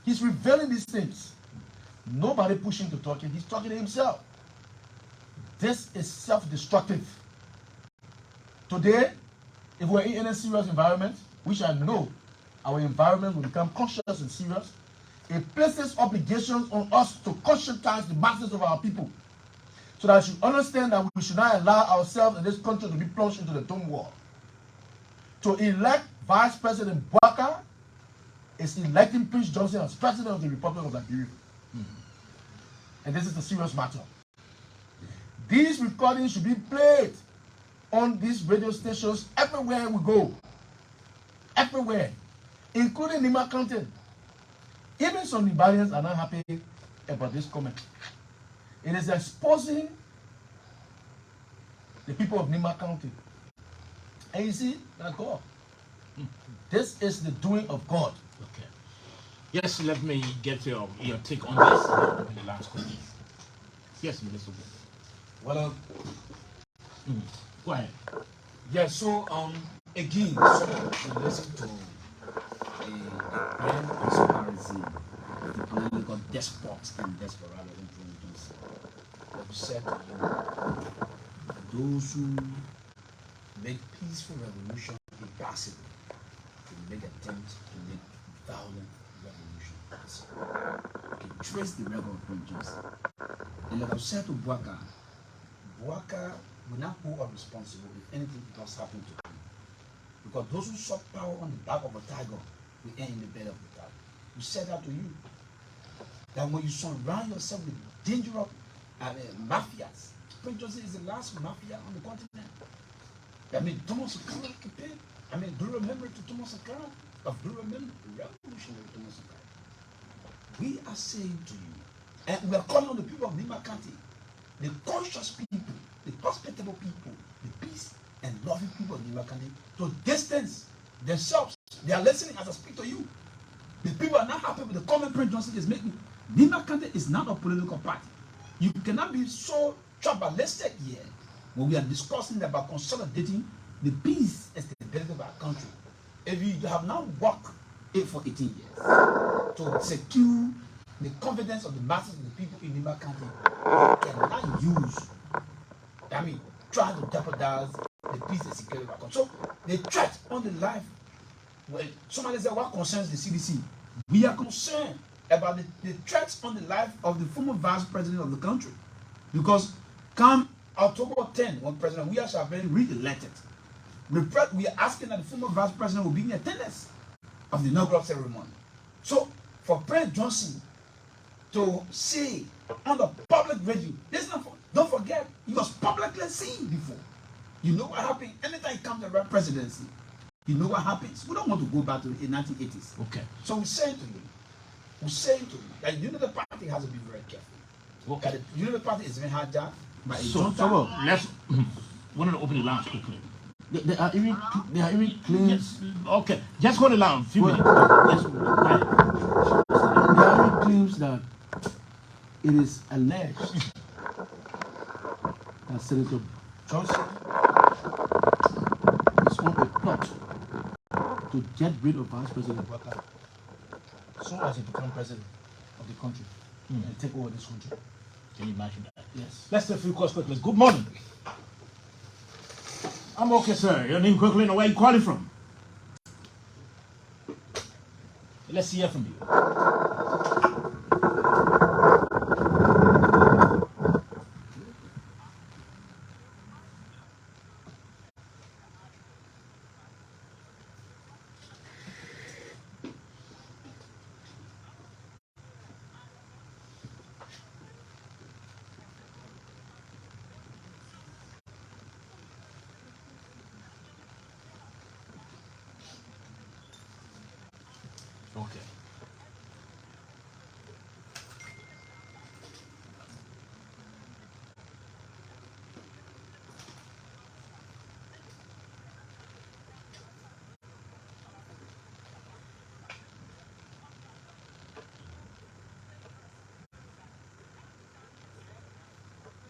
He's revealing these things. Nobody pushing to talk it. He's talking to himself. This is self-destructive. Today, if we're in a serious environment, which I know our environment will become conscious and serious, it places obligations on us to conscientize the masses of our people, so that you understand that we should not allow ourselves in this country to be plunged into the doom war. To elect Vice President Bouaka is electing Prince Johnson as President of the Republic of Liberia. And this is a serious matter. These recordings should be played on these radio stations everywhere we go. Everywhere. Including Nima County. Even some Liberians are not happy about this comment. It is exposing the people of Nima County. And you see, that God. This is the doing of God. Okay. Yes, let me get your take on this in the last question. Yes, Minister. Well, Go ahead. yeah, so again, so we listen to a grand conspiracy of the political despots and desperados influences. Like we said to you, those who make peaceful revolution impossible, to make attempts to make violent revolution possible. You can trace the record of Prince Johnson. And like I've said to Bouaka will not hold us responsible if anything does happen to him. Because those who sought power on the back of a tiger will end in the belly of the tiger. We said that to you. That when you surround yourself with dangerous mafias, Prince Johnson is the last mafia on the continent. I mean, Thomas Sankara campaign. I mean, do you remember to Thomas Sankara? Do you remember the revolutionary Thomas Sankara? We are saying to you, and we are calling on the people of Nima County, the conscious people, the hospitable people, the peace and loving people of Nima County, to distance themselves. They are listening as I speak to you. The people are not happy with the comment Prince Johnson is making. Nima County is not a political party. You cannot be so tribalistic here when we are discussing about consolidating the peace and stability of our country. If you have not worked it for 18 years to secure the confidence of the masses of the people in Nima County, you cannot use, trying to jeopardize the peace and security of our country. So the threat on the life, well, somebody said, what concerns the CDC? We are concerned about the threats on the life of the former vice president of the country. Because come October 10, when President Weah shall be re-elected, we are asking that the former vice president will be in attendance of the inaugural ceremony. So for President Johnson to say on the public radio, don't forget, he was publicly seen before. You know what happened anytime it comes to the presidency. You know what happens. We don't want to go back to the 1980s. Okay. So we're saying to you that the party has to be very careful. Okay. The party is very hard job. So let's want to open the lounge quickly. There are even claims. Yes. Okay. Just hold the lounge. Few minutes. Yes. Right. There are even claims that it is alleged that Senator Johnson is on a plot to get rid of Vice President Bouaka as soon as he becomes president of the country and take over this country. Can you imagine that? Yes. Let's take a few calls quickly. Good morning. I'm okay, sir. Your name quickly and where you calling from? Let's hear from you. Okay.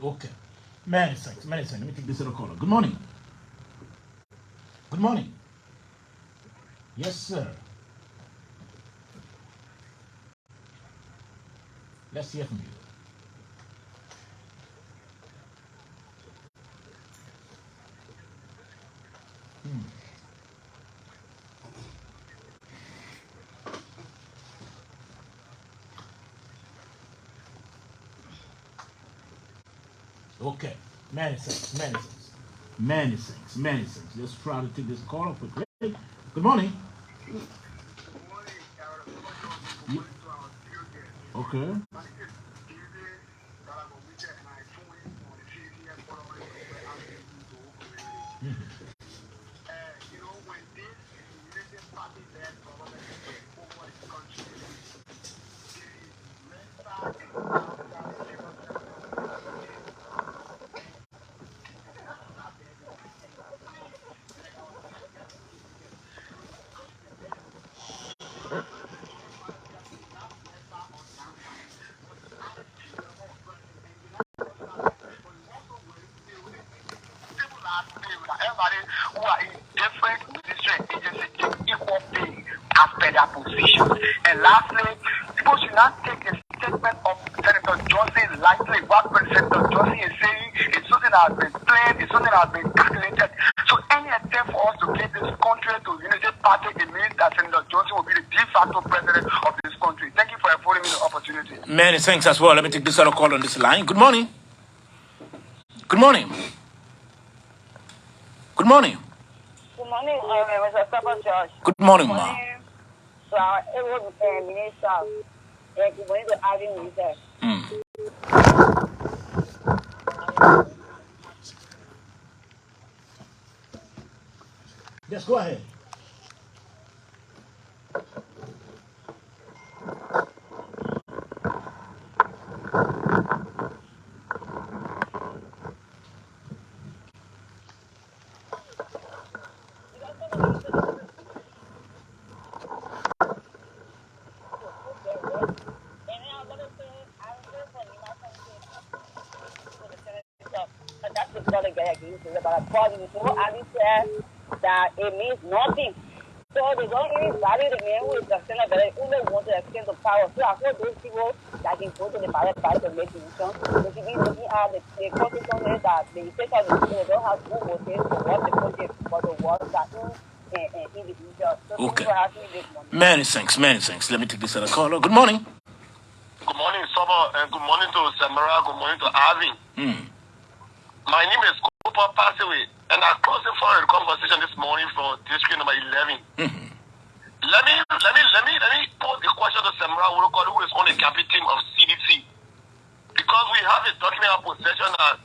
Okay. Many thanks. Many thanks. Let me take this other caller. Good morning. Good morning. Yes, sir. Let's hear from you. Okay, many things. Let's try to take this call off quickly. Good morning. Okay. Everybody who are in different ministry and agencies take equal pay as per their position. And lastly, people should not take a statement of Senator Johnson lightly. What Senator Johnson is saying is something that has been planned, it's something that has been calculated. So any attempt for us to get this country to unity party, it means that Senator Johnson will be the de facto president of this country. Thank you for affording me the opportunity. Many thanks as well. Let me take this other call on this line. Good morning. Good morning. Good morning. Good morning, Mr. Papa George. Good morning, ma. So, it was Minister. Good morning to having you there. Yes, go ahead. That it means nothing. So they don't even value the man who is concerned about it, who they want to extend the power. So I hope those people that can go to the ballot to make decisions, they should be looking at the constitution that they take out the people, they don't have good votes to work the project for the work that individuals. So Okay. people have to make money. Many thanks. Let me take this other caller. Good morning. Good morning, Sobo, and good morning to Samora, good morning to Arvin. My name is Cooper Passaway, and I closed the foreign conversation this morning from district number 11. Let me pose the question to Samora Wolokolie, who is on the campaign team of CDC, because we have a document of possession that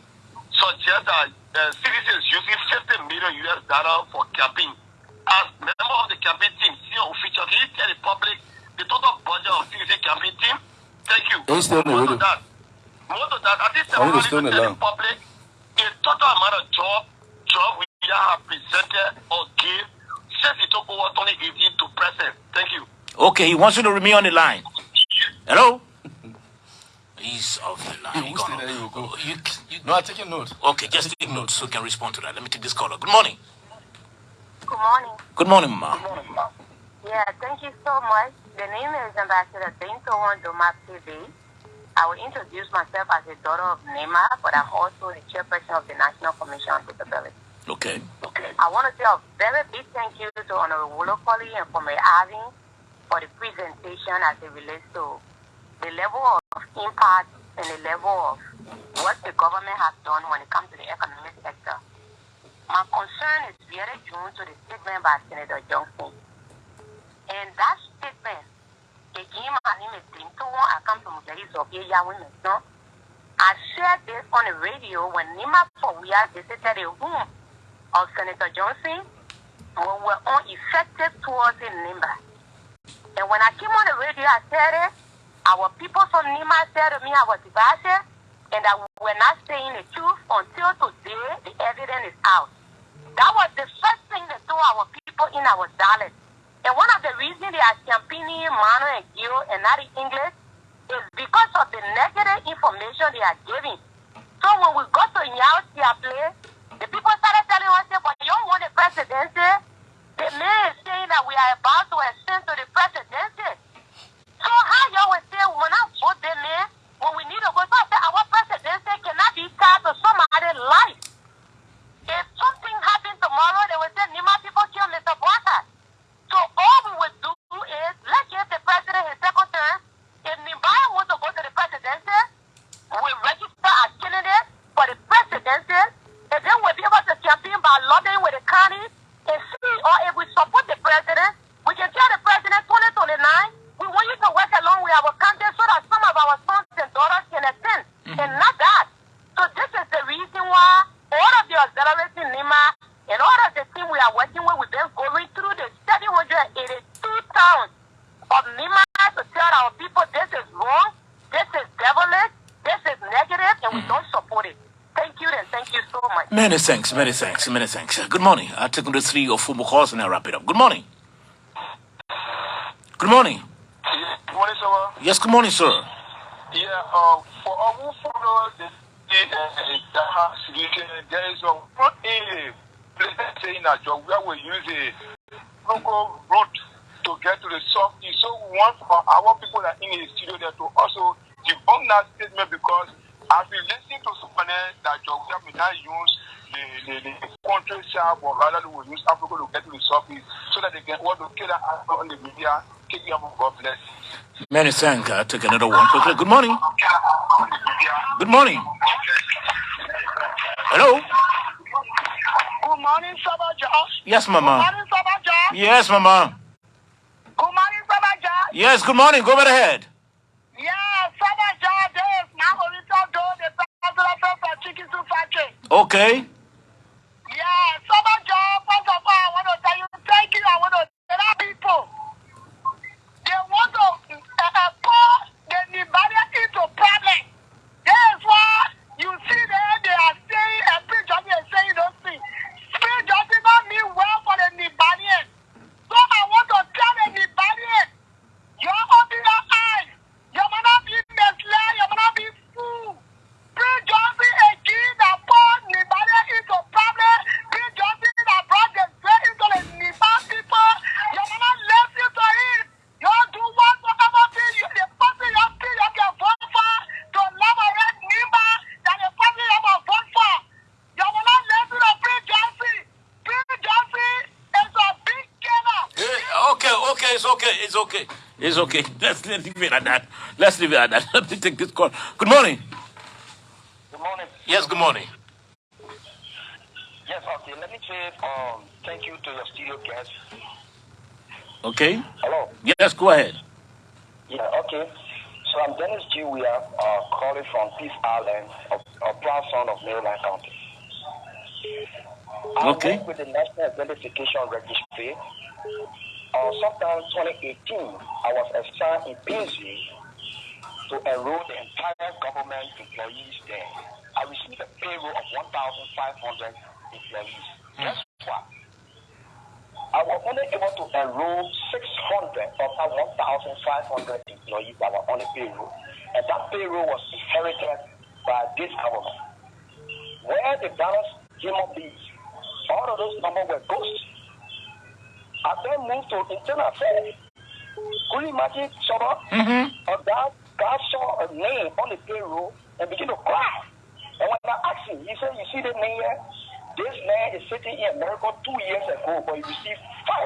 suggests that CDC is using $50 million for campaign. As member of the campaign team, CEO official, can you tell the public the total budget of CDC campaign team? Thank you. More to that, I think Samora needs to tell the public the total amount of job we have presented or gave since he took over 2018 to present. Thank you. Okay, he wants you to remain on the line. Hello? He's off the line. No, I'm taking notes. Okay, just take notes so you can respond to that. Let me take this caller. Good morning. Good morning. Good morning, ma. Yeah, thank you so much. The name is Ambassador Bento Doma PV. I will introduce myself as a daughter of Nema, but I'm also the chairperson of the National Commission on Disability. Okay. I want to say a very big thank you to Honorable Wolokolie and for my Arvin for the presentation as it relates to the level of impact and the level of what the government has done when it comes to the economic sector. My concern is very due to the statement by Senator Johnson. And that statement, again, my name is Dinto. I come from Mugeri Women. No? I shared this on the radio when Nima Fowia visited the home of Senator Johnson when we were unaffected towards the Nimba. And when I came on the radio, I said it. Our people from Nima said to me I was divided and that we were not saying the truth until today the evidence is out. That was the first thing they told our people in our dialect. And one of the reasons they are campaigning Mano and Gio and not in English is because of the negative information they are giving. So when we got to Nyautia place, the people started telling us, but you don't want the presidency. The man is saying that we are about to ascend to the presidency. So how y'all will say we will not vote the man when we need to go. So I said, our presidency cannot be tied to somebody's life. If something happened tomorrow, they will say, Nima people kill Mr. Bwaka. So all we would do is, let's give the president his second term. If Nimbaya wants to go to the presidency, we register as candidate for the presidency, and then we'll be able to campaign by lobbying with the county and see, or if we support the president, we can tell the president 2029, we want you to work along with our country so that some of our sons and daughters can attend, and not that. So this is the reason why all of the auxiliaries in Lima and all of the team we are working with, we've been going through the 782 towns of Lima to tell our people this is wrong, this is devilish, this is negative, and we don't support it. Thank you, and thank you so much. Many thanks, many thanks, many thanks. Good morning. I'll take on the 3 or 4 more calls and I'll wrap it up. Good morning. Good morning. Good morning, sir. Yes, good morning, sir. Yeah, for all who follow the there is a place saying that where we use a local route to get to the southeast. So we want for our people that in the studio there to also debunk that statement, because as we listen to someone that Georgia may not use the country sharp, or rather we will use Africa to get to the southeast so that they can want to kill that on the media. God bless. Many thanks. I'll take another one quickly. Good morning. Good morning. Hello. Good morning, Sabaja. Yes, Mama. Good morning, Sabaja. Yes, Mama. Good morning, Sabaja. Yes, good morning. Go right ahead. Yeah, Sabaja, there is now original door, the president of Chicken Soup Factory. Okay. Yeah, Sabaja, first of all, I want to tell you thank you. I want to tell people. They want to pour the Nibaria into problem. That's why you see that they are saying, and pre-judging is saying those things. Pre-judging don't mean well for the Nibarian. So I want to tell the Nibarian, you open your eyes. You may not be misled, you may not be fooled. Pre-judging again that pour Nibaria into problem. Pre-judging that brought the straight into the Nibar people. You may not listen to him. You do whatever thing the person you think you can vote for to elaborate Nibar that the person you will vote for. You will not listen to pre-judging. Pre-judging is a big killer. Okay, it's okay. It's okay. Let's leave it at that. Let's leave it at that. Let me take this call. Good morning. Good morning. Yes, good morning. Yes, okay. Let me say thank you to your studio guests. Okay. Hello. Yes, go ahead. Yeah, okay. So I'm Dennis G. We are calling from Peace Island, a proud son of Maryland County. I Okay. work with the National Identification Registry. Sometime 2018, I was assigned in PZ to enroll the entire government employees there. I received a payroll of 1,500 employees. Guess what? I was only able to enroll 600 of our 1,500 employees that were on the payroll. And that payroll was inherited by this government. Where the balance came up these, all of those numbers were ghosts. I then moved to internal affairs. Could you imagine someone of that God saw a name on the payroll and began to cry? And when I asked him, he said, you see the name here? This man is sitting in America 2 years ago, but he received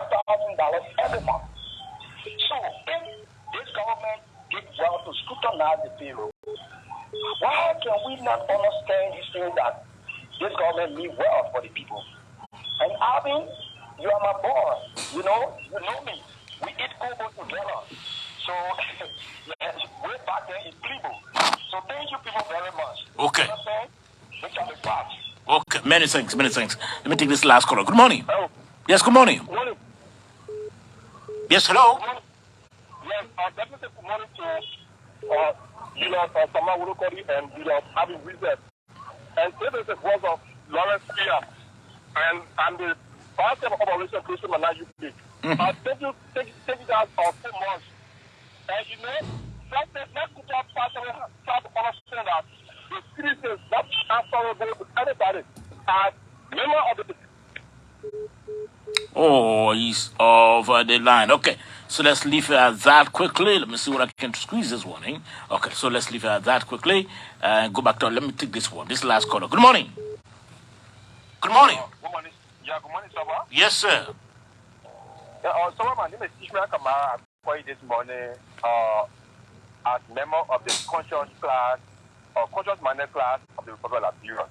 $5,000 every month. So if this government did well to scrutinize the payroll, why can we not understand these things that this government means well for the people? And Alvin, you are my boy. You know me. We eat Kobo together. So way back there in Plebo. So thank you people very much. Okay. You understand? Which are the facts. Okay. Many thanks. Let me take this last caller. Good morning. Hello. Yes, good morning. Good morning. Yes, hello. Good morning. Yes, definitely good morning to Samora Wolokolie and having Wizard. And it is the voice of Lawrence Spear and the Pastor of Operation Christian Manager League. Take it out of 2 months. And let's put our pastor start to understand that the citizens not answerable to anybody are member of the. Oh, he's over the line. Okay. So let's leave it at that quickly. Let me see what I can squeeze this one in. Okay, so let's leave it at that quickly. And go back to, let me take this one. This last caller. Good morning. Good morning. Good morning. Yeah, good morning, Samora. Yes, sir. Yeah, Samora, my name is Ishmael Kamara. I'm calling this morning as member of the conscious class, or conscious minded class of the Republic of Liberia.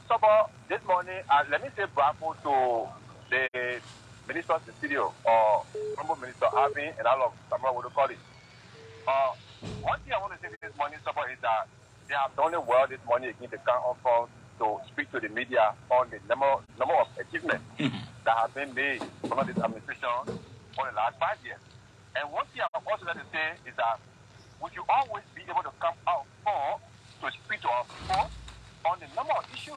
Samora, this morning, let me say bravo to the Minister's studio, Honorable Minister Arvin and all of Samora Wolokolie. One thing I want to say this morning, Samora, is that they have done it well this morning against the count of to speak to the media on the number of achievements that have been made under this administration for the last 5 years. And one thing I also like to say is that we should always be able to come out to speak to our people on the number of issues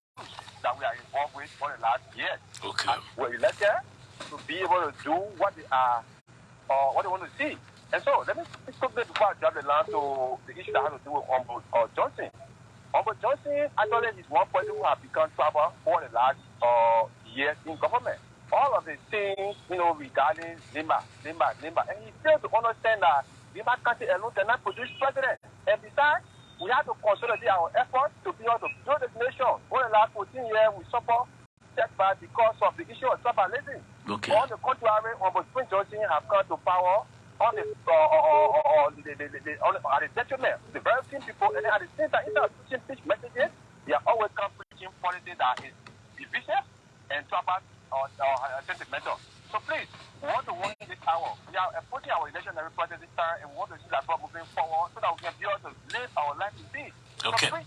that we are involved with for the last years. Okay. We're elected to be able to do what they are or what they want to see. And so let me quickly before I drop the line to the issue that has to do with Johnson. Johnson actually is one person who has become trouble for the last years in government. All of the things, regarding Lima. And he failed to understand that Lima country alone cannot produce president. And besides, we have to consolidate our efforts to be able to build this nation. For the last 14 years, we suffer setback because of the issue of tribalism. Okay. On the contrary, Prince Johnson have come to power on the detriment of the very same people, and at the same time, instead of preaching peace messages, they are always come preaching policies that is divisive and tribal or sentimental. So please, we want to win this hour. We are approaching our election process this time, and we want to see that moving forward so that we can be able to live our life in peace. Okay. So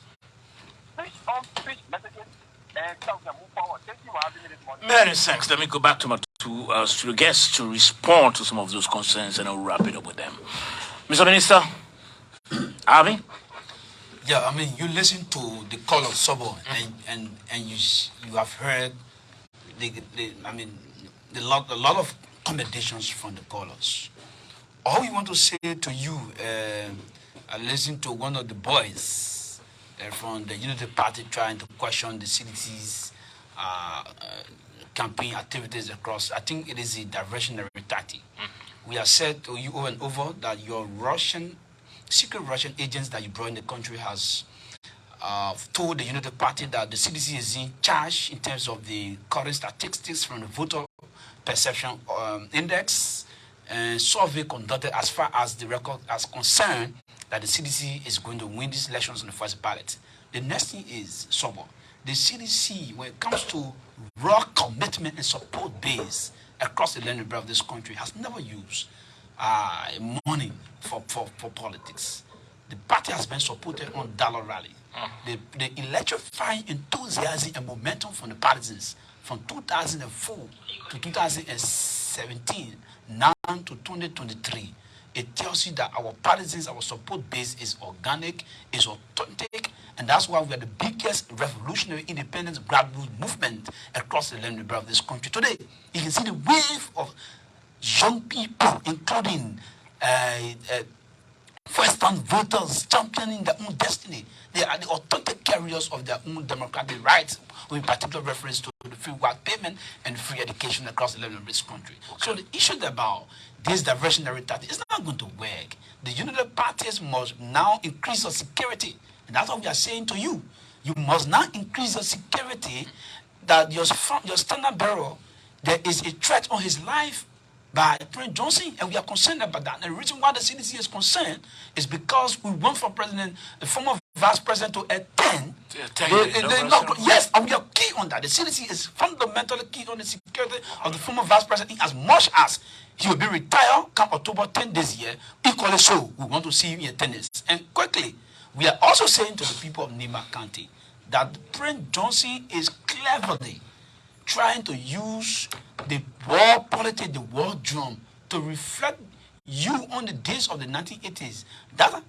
preach on peace messages, and so we can move forward. Thank you for having me this morning. Many thanks. Let me go back to my to the guests to respond to some of those concerns, and I'll wrap it up with them. Mr. Minister, Arvin? Yeah, I mean, you listen to the call of Sobo, and you have heard a lot of commendations from the callers. All we want to say to you, I listened to one of the boys from the Unity Party trying to question the CDC's campaign activities across. I think it is a diversionary tactic. We have said to you over and over that your secret Russian agents that you brought in the country has told the Unity Party that the CDC is in charge in terms of the current statistics from the voter perception index and survey conducted as far as the record is concerned that the CDC is going to win these elections on the first ballot. The next thing is, Sobo, the CDC, when it comes to raw commitment and support base across the land of this country, has never used money for politics. The party has been supported on dollar rally. The electrifying enthusiasm and momentum from the partisans from 2004 to 2017, now to 2023, it tells you that our partisans, our support base is organic, is authentic, and that's why we are the biggest revolutionary independence grassroots movement across the land of this country. Today, you can see the wave of young people, including first-time voters championing their own destiny. They are the authentic carriers of their own democratic rights, with particular reference to the free work payment and free education across the level of this country. So the issue about this diversionary tactic is not going to work. The Unity parties must now increase their security. And that's what we are saying to you. You must now increase your security, that your standard bearer, there is a threat on his life by Prince Johnson, and we are concerned about that. And the reason why the CDC is concerned is because we want for president, the former vice president, to attend. Yes, and we are key on that. The CDC is fundamentally key on the security of the former vice president, as much as he will be retired come October 10 this year. Equally so, we want to see him in attendance. And quickly, we are also saying to the people of Nima County that Prince Johnson is cleverly trying to use the war politics, the war drum, to reflect you on the days of the 1980s. That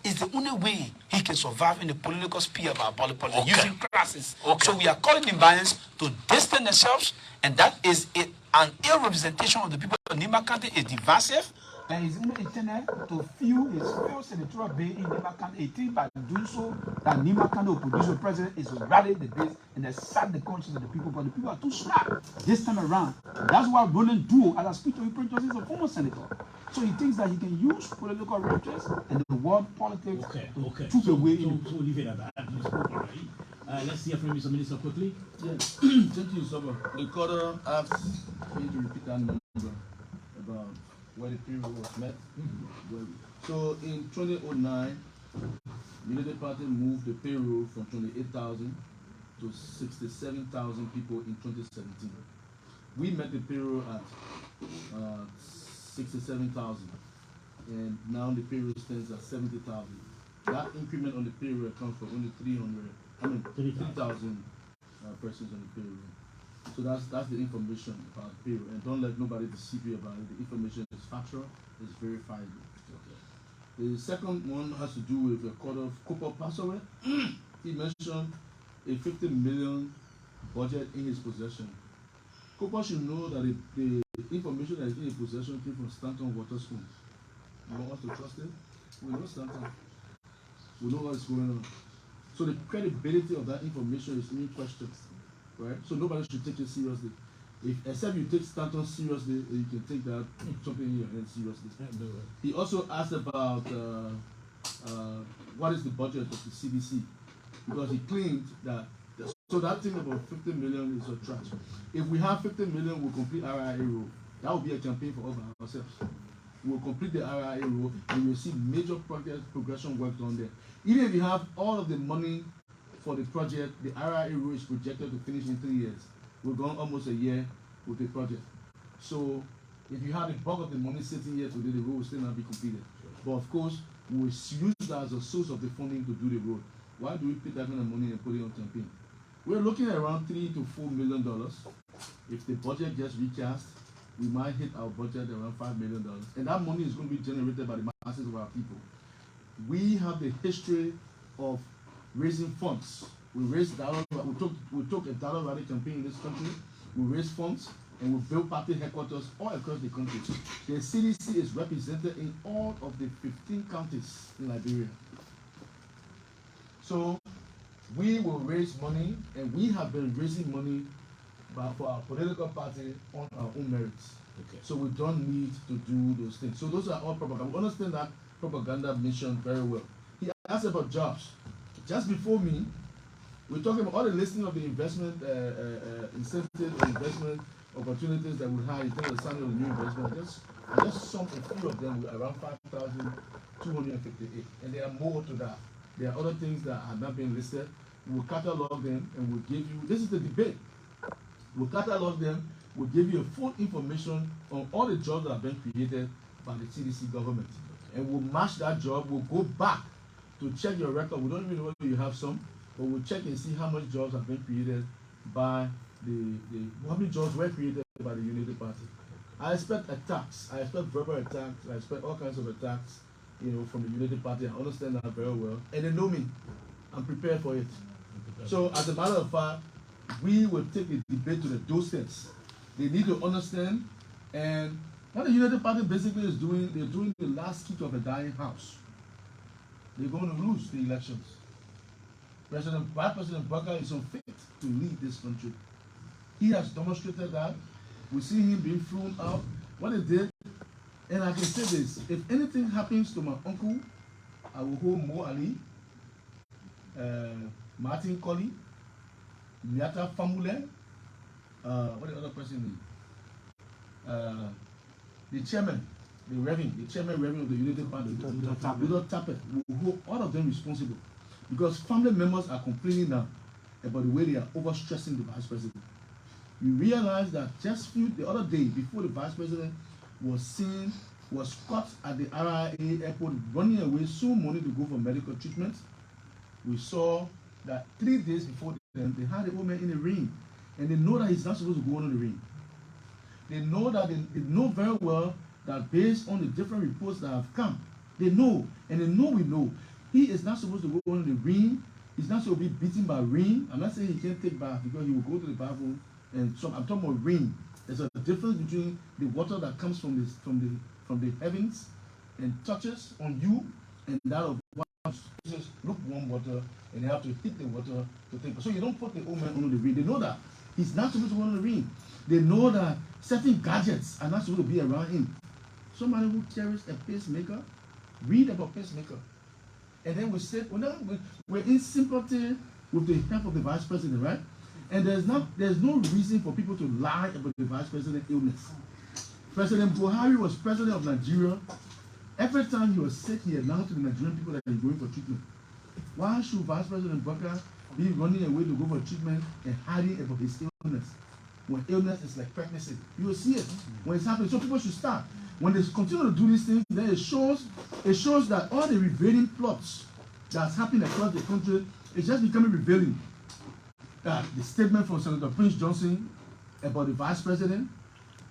is the only way he can survive in the political sphere of our politics, using classes. So we are calling Nigerians to distance themselves, and that is an ill representation of the people of Nima County. Is divisive, and is only intended to fill his full senatorial bay in Nimakan. He thinks by doing so that Nimakan will produce a president is rallying the base and sack the conscience of the people, but the people are too smart this time around. That's why Roland Duo, as I speak to him, is a former senator. So he thinks that he can use political raptures and the world politics to troop away. So leave it at that. You spoke already. Let's hear from Mr. Minister quickly. Yes. Thank you, Samora. The quarter asked me to repeat that number about where the period was met. So in 2009, United Party moved the payroll from 28,000 to 67,000 people in 2017. We met the payroll at 67,000, and now the payroll stands at 70,000. That increment on the payroll accounts for only 3,000 persons on the payroll. So that's the information about payroll, and don't let nobody deceive you about it. The information is factual, it's verifiable. Okay. The second one has to do with a quarter of Cooper passed away. He mentioned a 50 million budget in his possession. Cooper should know that the information that is in his possession came from Stanton Waterspoon. You want us to trust him? We know Stanton. We know what is going on. So the credibility of that information is in question, right? So nobody should take it seriously. Except you take Stanton seriously, you can take that something in your hand seriously. He also asked about what is the budget of the CDC, because he claimed that. So that thing about 50 million is a trash. If we have 50 million, we'll complete RIA role. That will be a campaign for all by ourselves. We'll complete the RIA role and we'll see major progression work done there. Even if you have all of the money for the project, the RIA role is projected to finish in 3 years. We've gone almost a year with the project. So if you have the bulk of the money sitting here today, the road will still not be completed. But of course, we will use that as a source of the funding to do the road. Why do we put that kind of money and put it on campaign? We're looking at around $3 to $4 million. If the budget gets recast, we might hit our budget around $5 million. And that money is going to be generated by the masses of our people. We have the history of raising funds. We took a dollar rally campaign in this country. We raised funds and we built party headquarters all across the country. The CDC is represented in all of the 15 counties in Liberia. So we will raise money, and we have been raising money for our political party on our own merits. Okay. So we don't need to do those things. So those are all propaganda. We understand that propaganda mission very well. He asked about jobs. Just before me, we're talking about all the listing of the investment incentives, investment opportunities that we have in terms of signing of the new investment. I just summed a few of them with around 5,258, and there are more to that. There are other things that have not been listed. We'll catalog them and we'll give you, this is the debate. We'll catalog them, we'll give you a full information on all the jobs that have been created by the CDC government. And we'll match that job, we'll go back to check your record. We don't even know whether you have some, but we'll check and see how much jobs have been created by how many jobs were created by the United Party. I expect attacks, I expect verbal attacks, I expect all kinds of attacks, from the United Party. I understand that very well. And they know me. I'm prepared for it. So as a matter of fact, we will take the debate to the doorsteps. They need to understand, and what the United Party basically is doing, they're doing the last kick of a dying house. They're going to lose the elections. President Baka is unfit to lead this country. He has demonstrated that. We see him being flown out. What he did, and I can say this, if anything happens to my uncle, I will hold Mo Ali, Martin Colley, Miata Famule, what the other person name? The chairman, the chairman of the United Party, Without Tappet, will hold all of them responsible. Because family members are complaining now about the way they are overstressing the vice president. You realize that just the other day, before the vice president was caught at the RIA airport running away, so money to go for medical treatment, we saw that 3 days before them, they had the old man in the ring. And they know that he's not supposed to go on the ring. They know that they know very well that based on the different reports that have come, they know, and they know we know, he is not supposed to go on the ring. He's not supposed to be beaten by ring. I'm not saying he can't take bath because he will go to the bathroom. And so I'm talking about ring. There's a difference between the water that comes from from the heavens and touches on you, and that of one uses lukewarm water, and they have to hit the water to take. So you don't put the old man under the rain. They know that he's not supposed to go under the rain. They know that certain gadgets are not supposed to be around him. Somebody who carries a pacemaker, read about pacemaker. And then we said, we're in sympathy with the help of the vice president, right? And there's no reason for people to lie about the vice president's illness. President Buhari was president of Nigeria. Every time he was sick, he announced to the Nigerian people that he's going for treatment. Why should Vice President Baka be running away to go for treatment and hiding about his illness? When illness is like pregnancy, you will see it when it's happening. So people should start. When they continue to do these things, then it shows that all the revealing plots that's happening across the country is just becoming revealing. The statement from Senator Prince Johnson about the vice president,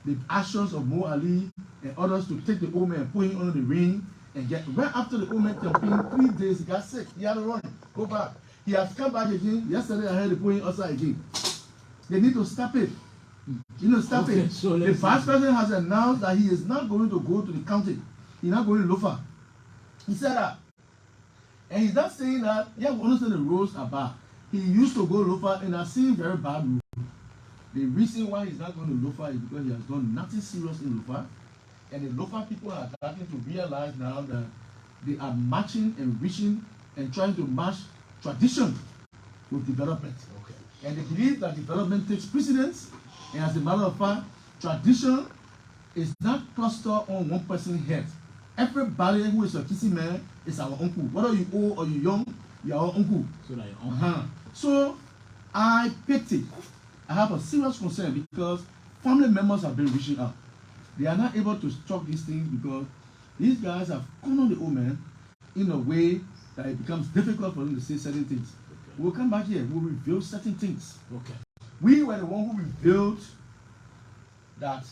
the actions of Mo Ali and others to take the old man and put him under the ring and get right after the old man campaign, 3 days he got sick. He had to run, go back. He has come back again. Yesterday I heard they put him outside again. They need to stop it. You know, stop it. So the vice president has announced that he is not going to go to the county. He's not going to Lofa. He said that. And he's not saying that, yeah, we understand the rules are bad. He used to go to Lofa and I've seen very bad rules. The reason why he's not going to Lofa is because he has done nothing serious in Lofa. And the Lofa people are starting to realize now that they are matching and reaching and trying to match tradition with development. Okay. And they believe that development takes precedence. And as a matter of fact, tradition is not clustered on one person's head. Everybody who is a kissy man is our uncle. Whether you old or you young, you are our uncle. So like uncle. So I pity. I have a serious concern because family members have been reaching out. They are not able to stop these things because these guys have come on the old man in a way that it becomes difficult for them to say certain things. Okay. We'll come back here. We'll reveal certain things. Okay. We were the one who revealed that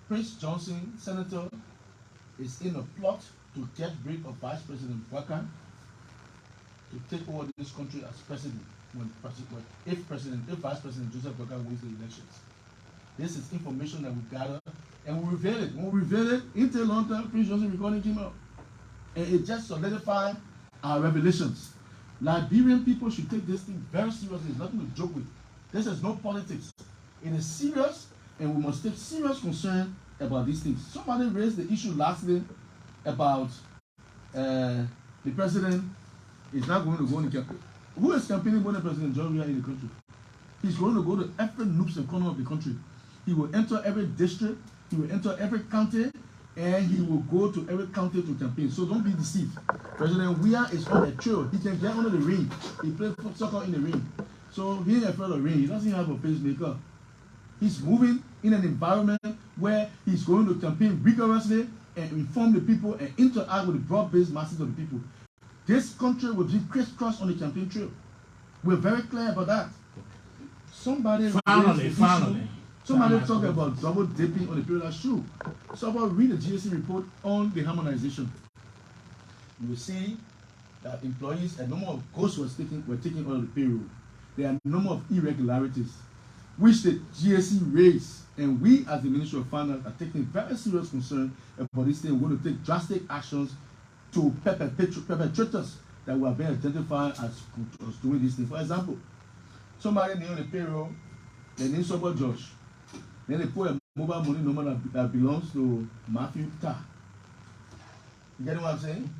Prince Johnson, senator, is in a plot to get rid of Vice President Baka to take over this country as president if Vice President Joseph Baka wins the elections. This is information that we gather and we reveal it. When we reveal it, until long time, Prince Johnson recording came out. And it just solidified our revelations. Liberian people should take this thing very seriously. It's nothing to joke with. This is no politics. It is serious, and we must take serious concern about these things. Somebody raised the issue lastly about the president is not going to go in the campaign. Who is campaigning for the president John Ria in the country? He's going to go to every nooks and corner of the country. He will enter every district, he will enter every county, and he will go to every county to campaign. So don't be deceived. President Weah is on a trail. He can get under the ring. He plays soccer in the ring. So he ain't afraid of rain. He doesn't have a pacemaker. He's moving in an environment where he's going to campaign rigorously and inform the people and interact with the broad-based masses of the people. This country will be crisscrossed on the campaign trail. We're very clear about that. Somebody talk about double dipping on the period. That's true. Somebody read the GSC report on the harmonization. You will see that employees, a number of ghosts were taken on the payroll. There are a number of irregularities, which the GSC raised, and we as the Ministry of Finance are taking very serious concern about this thing. We're going to take drastic actions to perpetrators that were being identified as doing this thing. For example, somebody named on the payroll, they name somebody Josh. Then they put a mobile money number that belongs to Matthew Ta. You get what I'm saying?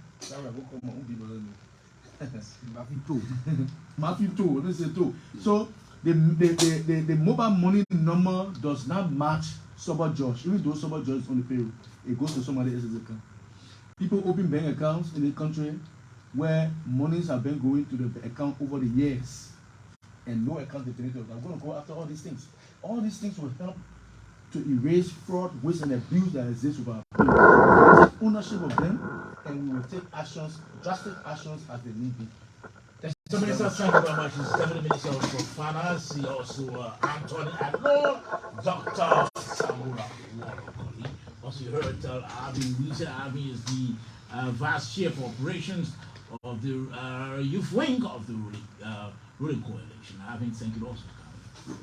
Matthew To. Let me say To. So the mobile money number does not match Sober Josh. Even though Sober Josh is on the payroll, it goes to somebody else's account. People open bank accounts in the country where monies have been going to the account over the years and no account detonated. I'm going to go after all these things. All these things will help to erase fraud, waste, and abuse that exists with our people. Take ownership of them, and we will take actions, drastic actions as they need be. So, Minister, thank you very much. He's Deputy Minister of Finance. He also Anthony and Lord Dr. Samora Wolokolie. Also, you heard Arvin is the Vice Chair for Operations of the youth wing of the ruling coalition. Arvin, thank you also for coming.